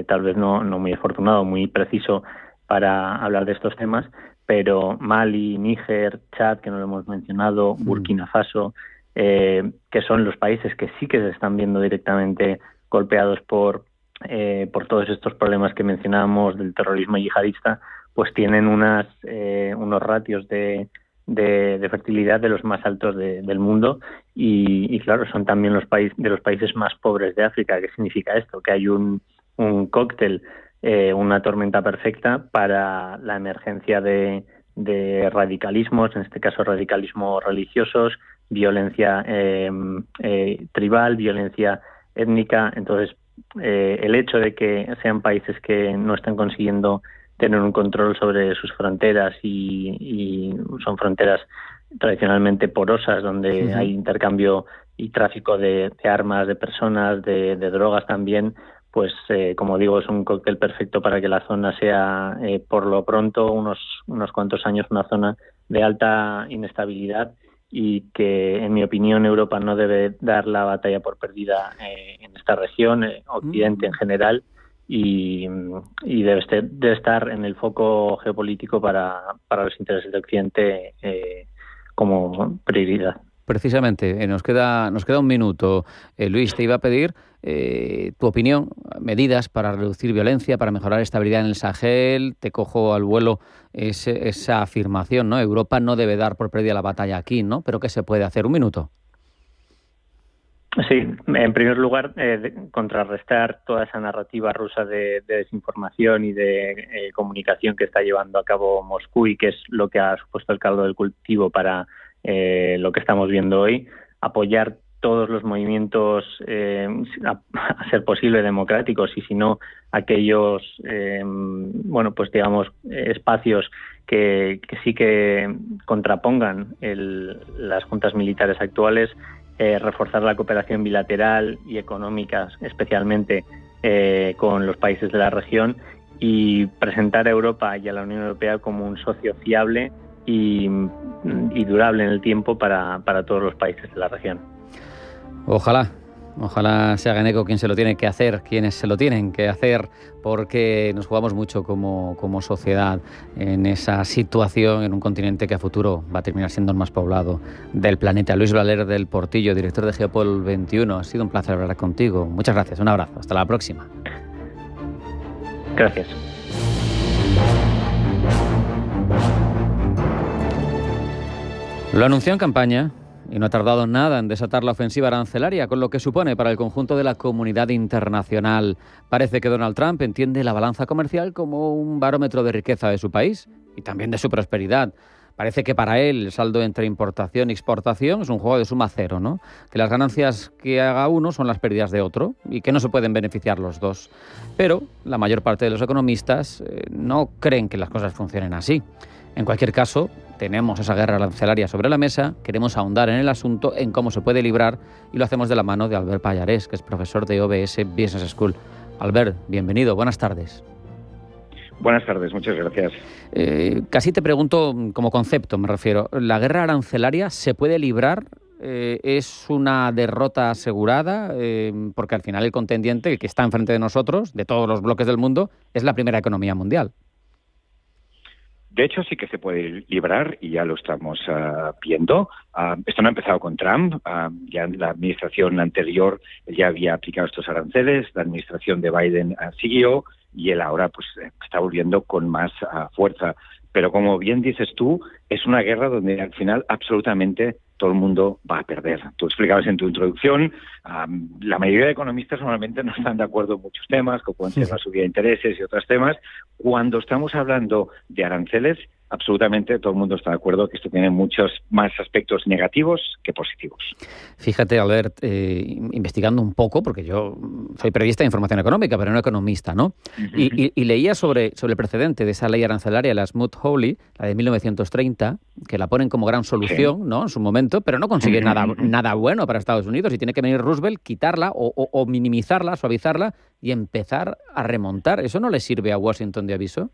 tal vez no muy afortunado, muy preciso para hablar de estos temas, pero Mali, Níger, Chad, que no lo hemos mencionado, Burkina Faso, que son los países que sí que se están viendo directamente golpeados por todos estos problemas que mencionábamos del terrorismo yihadista, pues tienen unos ratios de fertilidad de los más altos del mundo y claro, son también de los países más pobres de África. ¿Qué significa esto? Que hay un cóctel, una tormenta perfecta para la emergencia de radicalismos, en este caso radicalismos religiosos, violencia tribal, violencia étnica. Entonces, el hecho de que sean países que no están consiguiendo tener un control sobre sus fronteras y son fronteras tradicionalmente porosas, donde hay intercambio y tráfico de armas, de personas, de drogas también, pues como digo, es un cóctel perfecto para que la zona sea, por lo pronto, unos cuantos años, una zona de alta inestabilidad, y que, en mi opinión, Europa no debe dar la batalla por perdida en esta región, Occidente en general, y debe estar en el foco geopolítico para los intereses de Occidente como prioridad. Precisamente, nos queda un minuto. Luis, te iba a pedir tu opinión, medidas para reducir violencia, para mejorar estabilidad en el Sahel. Te cojo al vuelo esa afirmación, ¿no? Europa no debe dar por perdida la batalla aquí, ¿no? Pero ¿qué se puede hacer? Un minuto. Sí, en primer lugar, contrarrestar toda esa narrativa rusa de desinformación y de comunicación que está llevando a cabo Moscú, y que es lo que ha supuesto el caldo del cultivo para lo que estamos viendo hoy. Apoyar todos los movimientos, a ser posible, democráticos, y si no, aquellos, espacios que sí que contrapongan las juntas militares actuales, reforzar la cooperación bilateral y económica, especialmente con los países de la región, y presentar a Europa y a la Unión Europea como un socio fiable y durable en el tiempo para todos los países de la región. Ojalá se hagan eco quienes se lo tienen que hacer, porque nos jugamos mucho como sociedad en esa situación, en un continente que a futuro va a terminar siendo el más poblado del planeta. Luis Valer del Portillo, director de Geopol 21, ha sido un placer hablar contigo. Muchas gracias, un abrazo, hasta la próxima. Gracias. Lo anunció en campaña y no ha tardado nada en desatar la ofensiva arancelaria, con lo que supone para el conjunto de la comunidad internacional. Parece que Donald Trump entiende la balanza comercial como un barómetro de riqueza de su país y también de su prosperidad. Parece que para él el saldo entre importación y exportación es un juego de suma cero, ¿no? Que las ganancias que haga uno son las pérdidas de otro y que no se pueden beneficiar los dos. Pero la mayor parte de los economistas no creen que las cosas funcionen así. En cualquier caso, tenemos esa guerra arancelaria sobre la mesa, queremos ahondar en el asunto, en cómo se puede librar, y lo hacemos de la mano de Albert Pallarés, que es profesor de OBS Business School. Albert, bienvenido, buenas tardes. Buenas tardes, muchas gracias. Casi te pregunto como concepto, me refiero. ¿La guerra arancelaria se puede librar? ¿Es una derrota asegurada? Porque al final el contendiente, el que está enfrente de nosotros, de todos los bloques del mundo, es la primera economía mundial. De hecho, sí que se puede librar y ya lo estamos viendo. Esto no ha empezado con Trump. Ya en la administración anterior ya había aplicado estos aranceles. La administración de Biden siguió y él ahora pues está volviendo con más fuerza. Pero como bien dices tú, es una guerra donde al final absolutamente todo el mundo va a perder. Tú explicabas en tu introducción, la mayoría de economistas normalmente no están de acuerdo en muchos temas, como pueden ser la subida de intereses y otros temas. Cuando estamos hablando de aranceles, absolutamente todo el mundo está de acuerdo que esto tiene muchos más aspectos negativos que positivos. Fíjate, Albert, investigando un poco, porque yo soy periodista de información económica, pero no economista, ¿no? Y leía sobre el precedente de esa ley arancelaria, la Smoot-Hawley, la de 1930, que la ponen como gran solución, sí, ¿no?, en su momento, pero no consigue nada bueno para Estados Unidos, y tiene que venir Roosevelt, quitarla o minimizarla, suavizarla y empezar a remontar. ¿Eso no le sirve a Washington de aviso?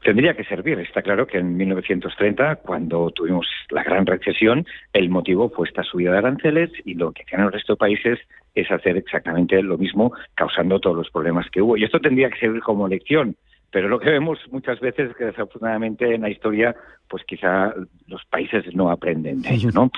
Tendría que servir. Está claro que en 1930, cuando tuvimos la gran recesión, el motivo fue esta subida de aranceles, y lo que hacían el resto de países es hacer exactamente lo mismo, causando todos los problemas que hubo. Y esto tendría que servir como lección, pero lo que vemos muchas veces es que desafortunadamente en la historia, pues quizá los países no aprenden de ello, ¿no?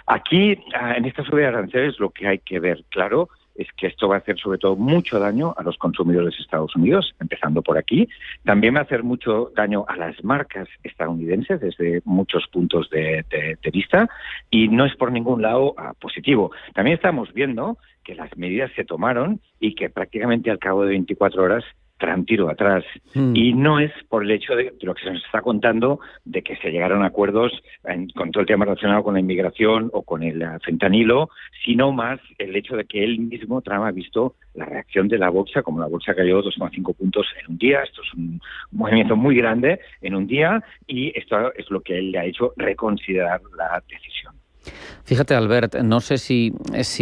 Aquí, en esta subida de aranceles, lo que hay que ver claro es que esto va a hacer sobre todo mucho daño a los consumidores de Estados Unidos, empezando por aquí. También va a hacer mucho daño a las marcas estadounidenses desde muchos puntos de vista, y no es por ningún lado positivo. También estamos viendo que las medidas se tomaron y que prácticamente al cabo de 24 horas traen tiro atrás. Y no es por el hecho de lo que se nos está contando de que se llegaron a acuerdos con todo el tema relacionado con la inmigración o con el fentanilo, sino más el hecho de que él mismo, Trump, ha visto la reacción de la bolsa, como la bolsa cayó 2,5 puntos en un día. Esto es un movimiento muy grande en un día, y esto es lo que él le ha hecho reconsiderar la decisión. Fíjate, Albert, no sé si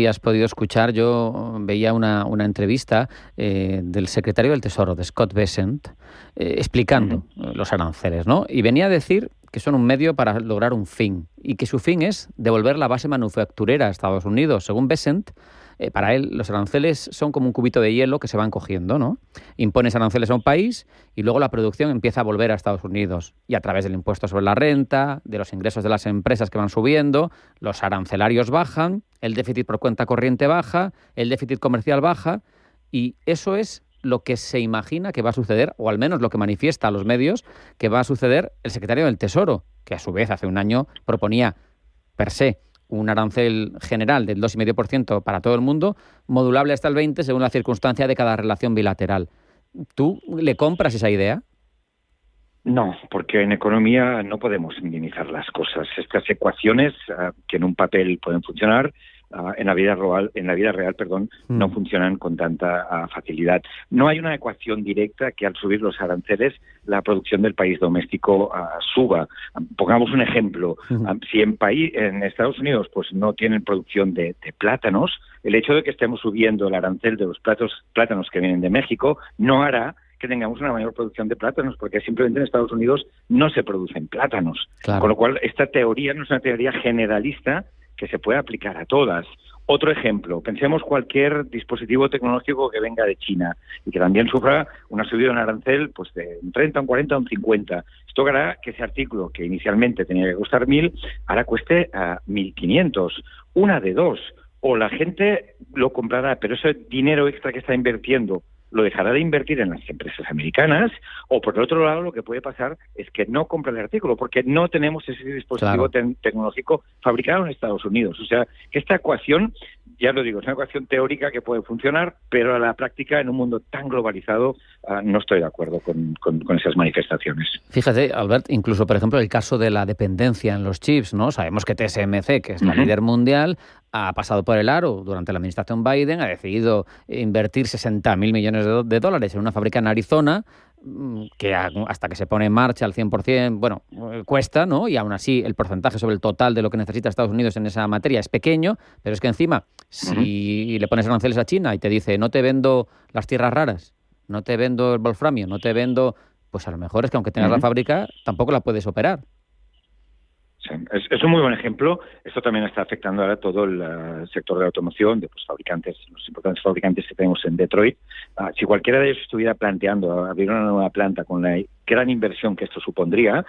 has podido escuchar, yo veía una entrevista del secretario del Tesoro, de Scott Bessent, explicando los aranceles, ¿no? Y venía a decir que son un medio para lograr un fin, y que su fin es devolver la base manufacturera a Estados Unidos. Según Bessent, para él los aranceles son como un cubito de hielo que se van cogiendo, ¿no? Impones aranceles a un país y luego la producción empieza a volver a Estados Unidos. Y a través del impuesto sobre la renta, de los ingresos de las empresas que van subiendo, los arancelarios bajan, el déficit por cuenta corriente baja, el déficit comercial baja, y eso es lo que se imagina que va a suceder, o al menos lo que manifiesta a los medios que va a suceder el secretario del Tesoro, que a su vez hace un año proponía per se un arancel general del 2,5% para todo el mundo, modulable hasta el 20% según la circunstancia de cada relación bilateral. ¿Tú le compras esa idea? No, porque en economía no podemos minimizar las cosas. Estas ecuaciones que en un papel pueden funcionar, en la vida real, no funcionan con tanta facilidad. No hay una ecuación directa que al subir los aranceles la producción del país doméstico suba. Pongamos un ejemplo. Si en Estados Unidos pues no tienen producción de plátanos, el hecho de que estemos subiendo el arancel de los plátanos que vienen de México no hará que tengamos una mayor producción de plátanos, porque simplemente en Estados Unidos no se producen plátanos. Claro. Con lo cual, esta teoría no es una teoría generalista que se puede aplicar a todas. Otro ejemplo, pensemos cualquier dispositivo tecnológico que venga de China y que también sufra una subida en arancel pues de un 30, un 40, un 50. Esto hará que ese artículo, que inicialmente tenía que costar 1.000, ahora cueste 1.500. Una de dos. O la gente lo comprará, pero ese dinero extra que está invirtiendo lo dejará de invertir en las empresas americanas, o por el otro lado lo que puede pasar es que no compre el artículo porque no tenemos ese dispositivo tecnológico fabricado en Estados Unidos. O sea, que esta ecuación, ya lo digo, es una ecuación teórica que puede funcionar, pero a la práctica, en un mundo tan globalizado, no estoy de acuerdo con esas manifestaciones. Fíjate, Albert, incluso, por ejemplo, el caso de la dependencia en los chips, ¿no? Sabemos que TSMC, que es la líder mundial, ha pasado por el aro durante la administración Biden, ha decidido invertir 60.000 millones de dólares en una fábrica en Arizona, que hasta que se pone en marcha al 100%, bueno, cuesta, ¿no? Y aún así el porcentaje sobre el total de lo que necesita Estados Unidos en esa materia es pequeño, pero es que encima, si le pones aranceles a China y te dice, no te vendo las tierras raras, no te vendo el wolframio, no te vendo, pues a lo mejor es que aunque tengas la fábrica, tampoco la puedes operar. Sí, es un muy buen ejemplo. Esto también está afectando ahora todo el sector de la automoción, de los fabricantes, los importantes fabricantes que tenemos en Detroit. Si cualquiera de ellos estuviera planteando abrir una nueva planta con la gran inversión que esto supondría,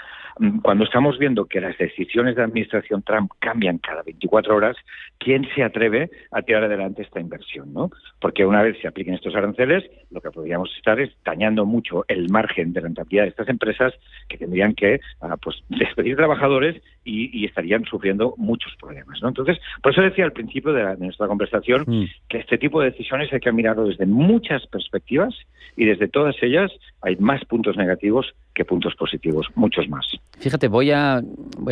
cuando estamos viendo que las decisiones de la administración Trump cambian cada 24 horas, ¿quién se atreve a tirar adelante esta inversión, ¿no? Porque una vez se apliquen estos aranceles, lo que podríamos estar es dañando mucho el margen de rentabilidad de estas empresas, que tendrían que pues despedir trabajadores y estarían sufriendo muchos problemas, ¿no? Entonces, por eso decía al principio de nuestra conversación que este tipo de decisiones hay que mirarlo desde muchas perspectivas, y desde todas ellas hay más puntos negativos que puntos positivos, muchos más. Fíjate, voy a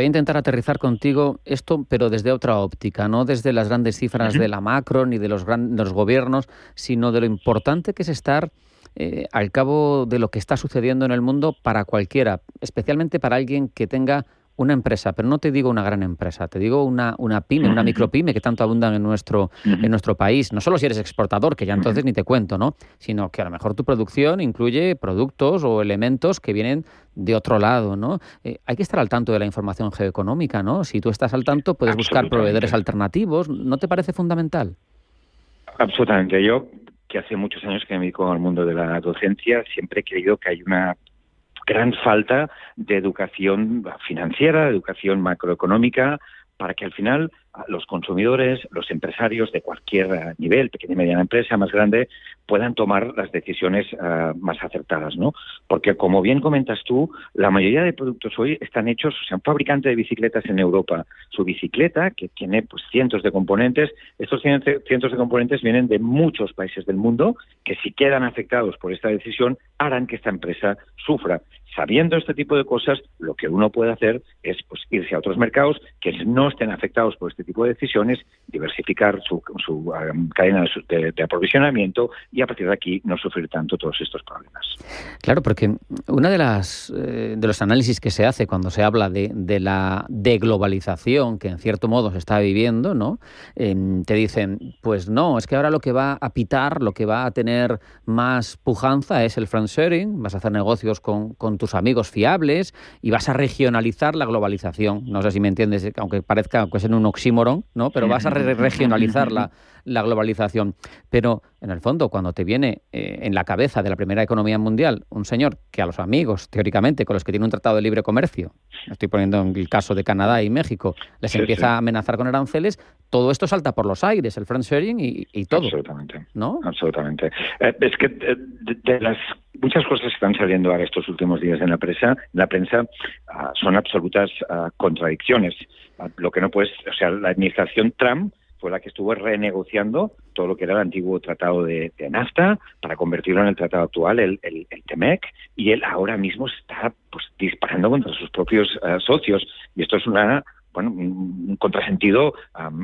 intentar aterrizar contigo esto, pero desde otra óptica, no desde las grandes cifras de la macro ni de los gobiernos, sino de lo importante que es estar al cabo de lo que está sucediendo en el mundo para cualquiera, especialmente para alguien que tenga una empresa, pero no te digo una gran empresa, te digo una pyme, una micropyme que tanto abundan en nuestro país. No solo si eres exportador, que ya entonces ni te cuento, ¿no? Sino que a lo mejor tu producción incluye productos o elementos que vienen de otro lado, ¿no? Hay que estar al tanto de la información geoeconómica, ¿no? Si tú estás al tanto, puedes buscar proveedores alternativos. ¿No te parece fundamental? Absolutamente. Yo, que hace muchos años que me dedico al mundo de la docencia, siempre he creído que hay una gran falta de educación financiera, de educación macroeconómica, para que al final los consumidores, los empresarios de cualquier nivel, pequeña y mediana empresa, más grande, puedan tomar las decisiones más acertadas, ¿no? Porque, como bien comentas tú, la mayoría de productos hoy están hechos, o sea, un fabricante de bicicletas en Europa, su bicicleta, que tiene pues cientos de componentes, estos cientos de componentes vienen de muchos países del mundo que, si quedan afectados por esta decisión, harán que esta empresa sufra. Sabiendo este tipo de cosas, lo que uno puede hacer es pues irse a otros mercados que no estén afectados por este tipo de decisiones, diversificar su cadena de aprovisionamiento y, a partir de aquí, no sufrir tanto todos estos problemas. Claro, porque una de los análisis que se hace cuando se habla de la deglobalización que en cierto modo se está viviendo, ¿no? Te dicen, pues no, es que ahora lo que va a pitar, lo que va a tener más pujanza es el friendsharing, vas a hacer negocios con tus amigos fiables y vas a regionalizar la globalización. No sé si me entiendes, aunque parezca que es un oxímoron, ¿no? Pero vas a regionalizar la globalización. Pero, en el fondo, cuando te viene en la cabeza de la primera economía mundial un señor que a los amigos, teóricamente, con los que tiene un tratado de libre comercio, estoy poniendo en el caso de Canadá y México, les empieza a amenazar con aranceles, todo esto salta por los aires, el friendsharing y todo. Absolutamente. ¿No? Absolutamente. Es que de las muchas cosas que están saliendo ahora estos últimos días en la prensa son absolutas contradicciones. Lo que no puedes, o sea, la administración Trump fue la que estuvo renegociando todo lo que era el antiguo tratado de NAFTA para convertirlo en el tratado actual, el TEMEC, y él ahora mismo está pues disparando contra sus propios socios, y esto es un contrasentido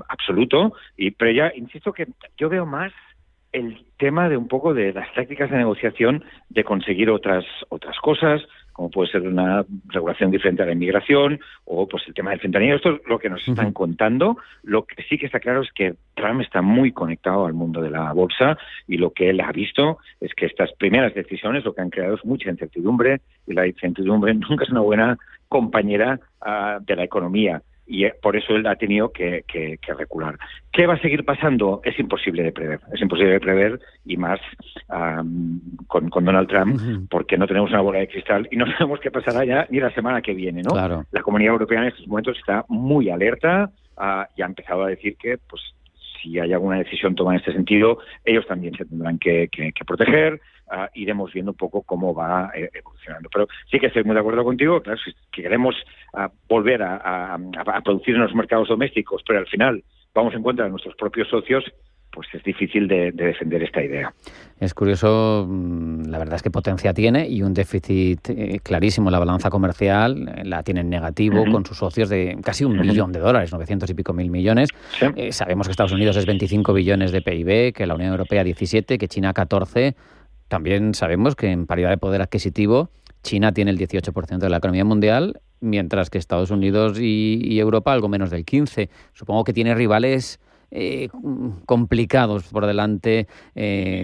absoluto. Pero ya insisto que yo veo más el tema de un poco de las tácticas de negociación, de conseguir otras cosas, como puede ser una regulación diferente a la inmigración o pues el tema del fentanilo. Esto es lo que nos están contando. Lo que sí que está claro es que Trump está muy conectado al mundo de la bolsa, y lo que él ha visto es que estas primeras decisiones lo que han creado es mucha incertidumbre, y la incertidumbre nunca es una buena compañera de la economía. Y por eso él ha tenido que recular. ¿Qué va a seguir pasando? Es imposible de prever. Es imposible de prever, y más con Donald Trump, porque no tenemos una bola de cristal y no sabemos qué pasará ya ni la semana que viene, ¿no? Claro. La Comunidad Europea en estos momentos está muy alerta y ha empezado a decir que pues si hay alguna decisión tomada en este sentido, ellos también se tendrán que proteger. Iremos viendo un poco cómo va evolucionando. Pero sí que estoy muy de acuerdo contigo. Claro, si queremos volver a producir en los mercados domésticos, pero al final vamos en contra de nuestros propios socios, pues es difícil de defender esta idea. Es curioso, la verdad es que potencia tiene, y un déficit clarísimo. La balanza comercial la tiene en negativo con sus socios de casi $1 billón, 900 y pico mil millones. Sí. Sabemos que Estados Unidos es 25 billones de PIB, que la Unión Europea 17, que China 14. También sabemos que en paridad de poder adquisitivo China tiene el 18% de la economía mundial, mientras que Estados Unidos y Europa algo menos del 15%. Supongo que tiene rivales complicados por delante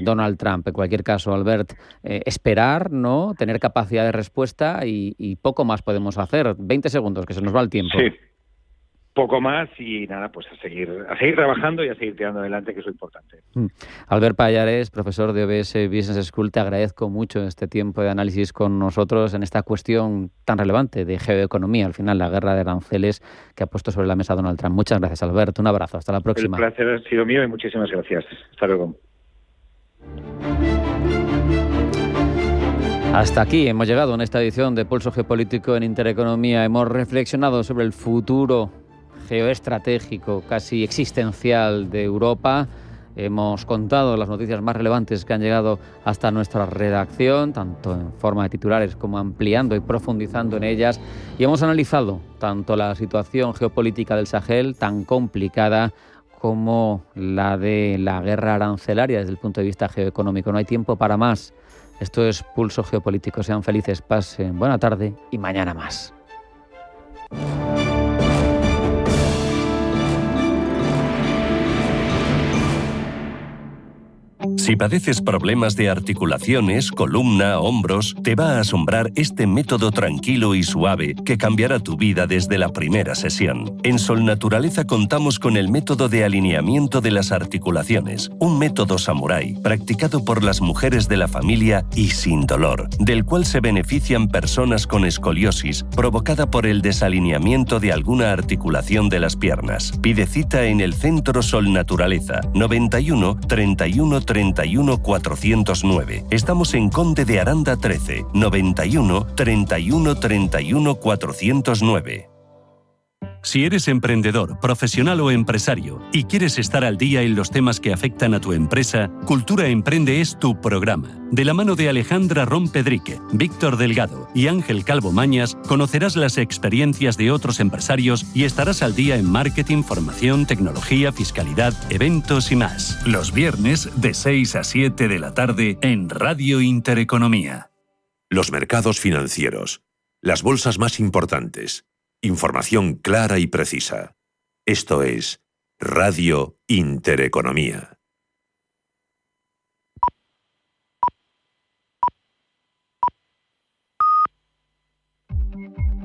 Donald Trump. En cualquier caso, Albert, esperar, ¿no? Tener capacidad de respuesta y poco más podemos hacer. 20 segundos, que se nos va el tiempo. Sí. Poco más, y nada, pues a seguir trabajando y a seguir tirando adelante, que es lo importante. Albert Pallares, profesor de OBS Business School, te agradezco mucho este tiempo de análisis con nosotros en esta cuestión tan relevante de geoeconomía, al final la guerra de aranceles que ha puesto sobre la mesa Donald Trump. Muchas gracias, Albert. Un abrazo. Hasta la próxima. El placer ha sido mío y muchísimas gracias. Hasta luego. Hasta aquí hemos llegado en esta edición de Pulso Geopolítico en Intereconomía. Hemos reflexionado sobre el futuro geoestratégico, casi existencial, de Europa. Hemos contado las noticias más relevantes que han llegado hasta nuestra redacción, tanto en forma de titulares como ampliando y profundizando en ellas. Y hemos analizado tanto la situación geopolítica del Sahel, tan complicada, como la de la guerra arancelaria desde el punto de vista geoeconómico. No hay tiempo para más. Esto es Pulso Geopolítico. Sean felices, pasen buena tarde y mañana más. Si padeces problemas de articulaciones, columna, hombros, te va a asombrar este método tranquilo y suave que cambiará tu vida desde la primera sesión. En Sol Naturaleza contamos con el método de alineamiento de las articulaciones, un método samurái practicado por las mujeres de la familia y sin dolor, del cual se benefician personas con escoliosis provocada por el desalineamiento de alguna articulación de las piernas. Pide cita en el Centro Sol Naturaleza, 91 31 31 409. Estamos en Conde de Aranda 13, 91 31 31 409. Si eres emprendedor, profesional o empresario y quieres estar al día en los temas que afectan a tu empresa, Cultura Emprende es tu programa. De la mano de Alejandra Rompedrique, Víctor Delgado y Ángel Calvo Mañas, conocerás las experiencias de otros empresarios y estarás al día en marketing, formación, tecnología, fiscalidad, eventos y más. Los viernes de 6 a 7 de la tarde en Radio Intereconomía. Los mercados financieros, las bolsas más importantes. Información clara y precisa. Esto es Radio Intereconomía.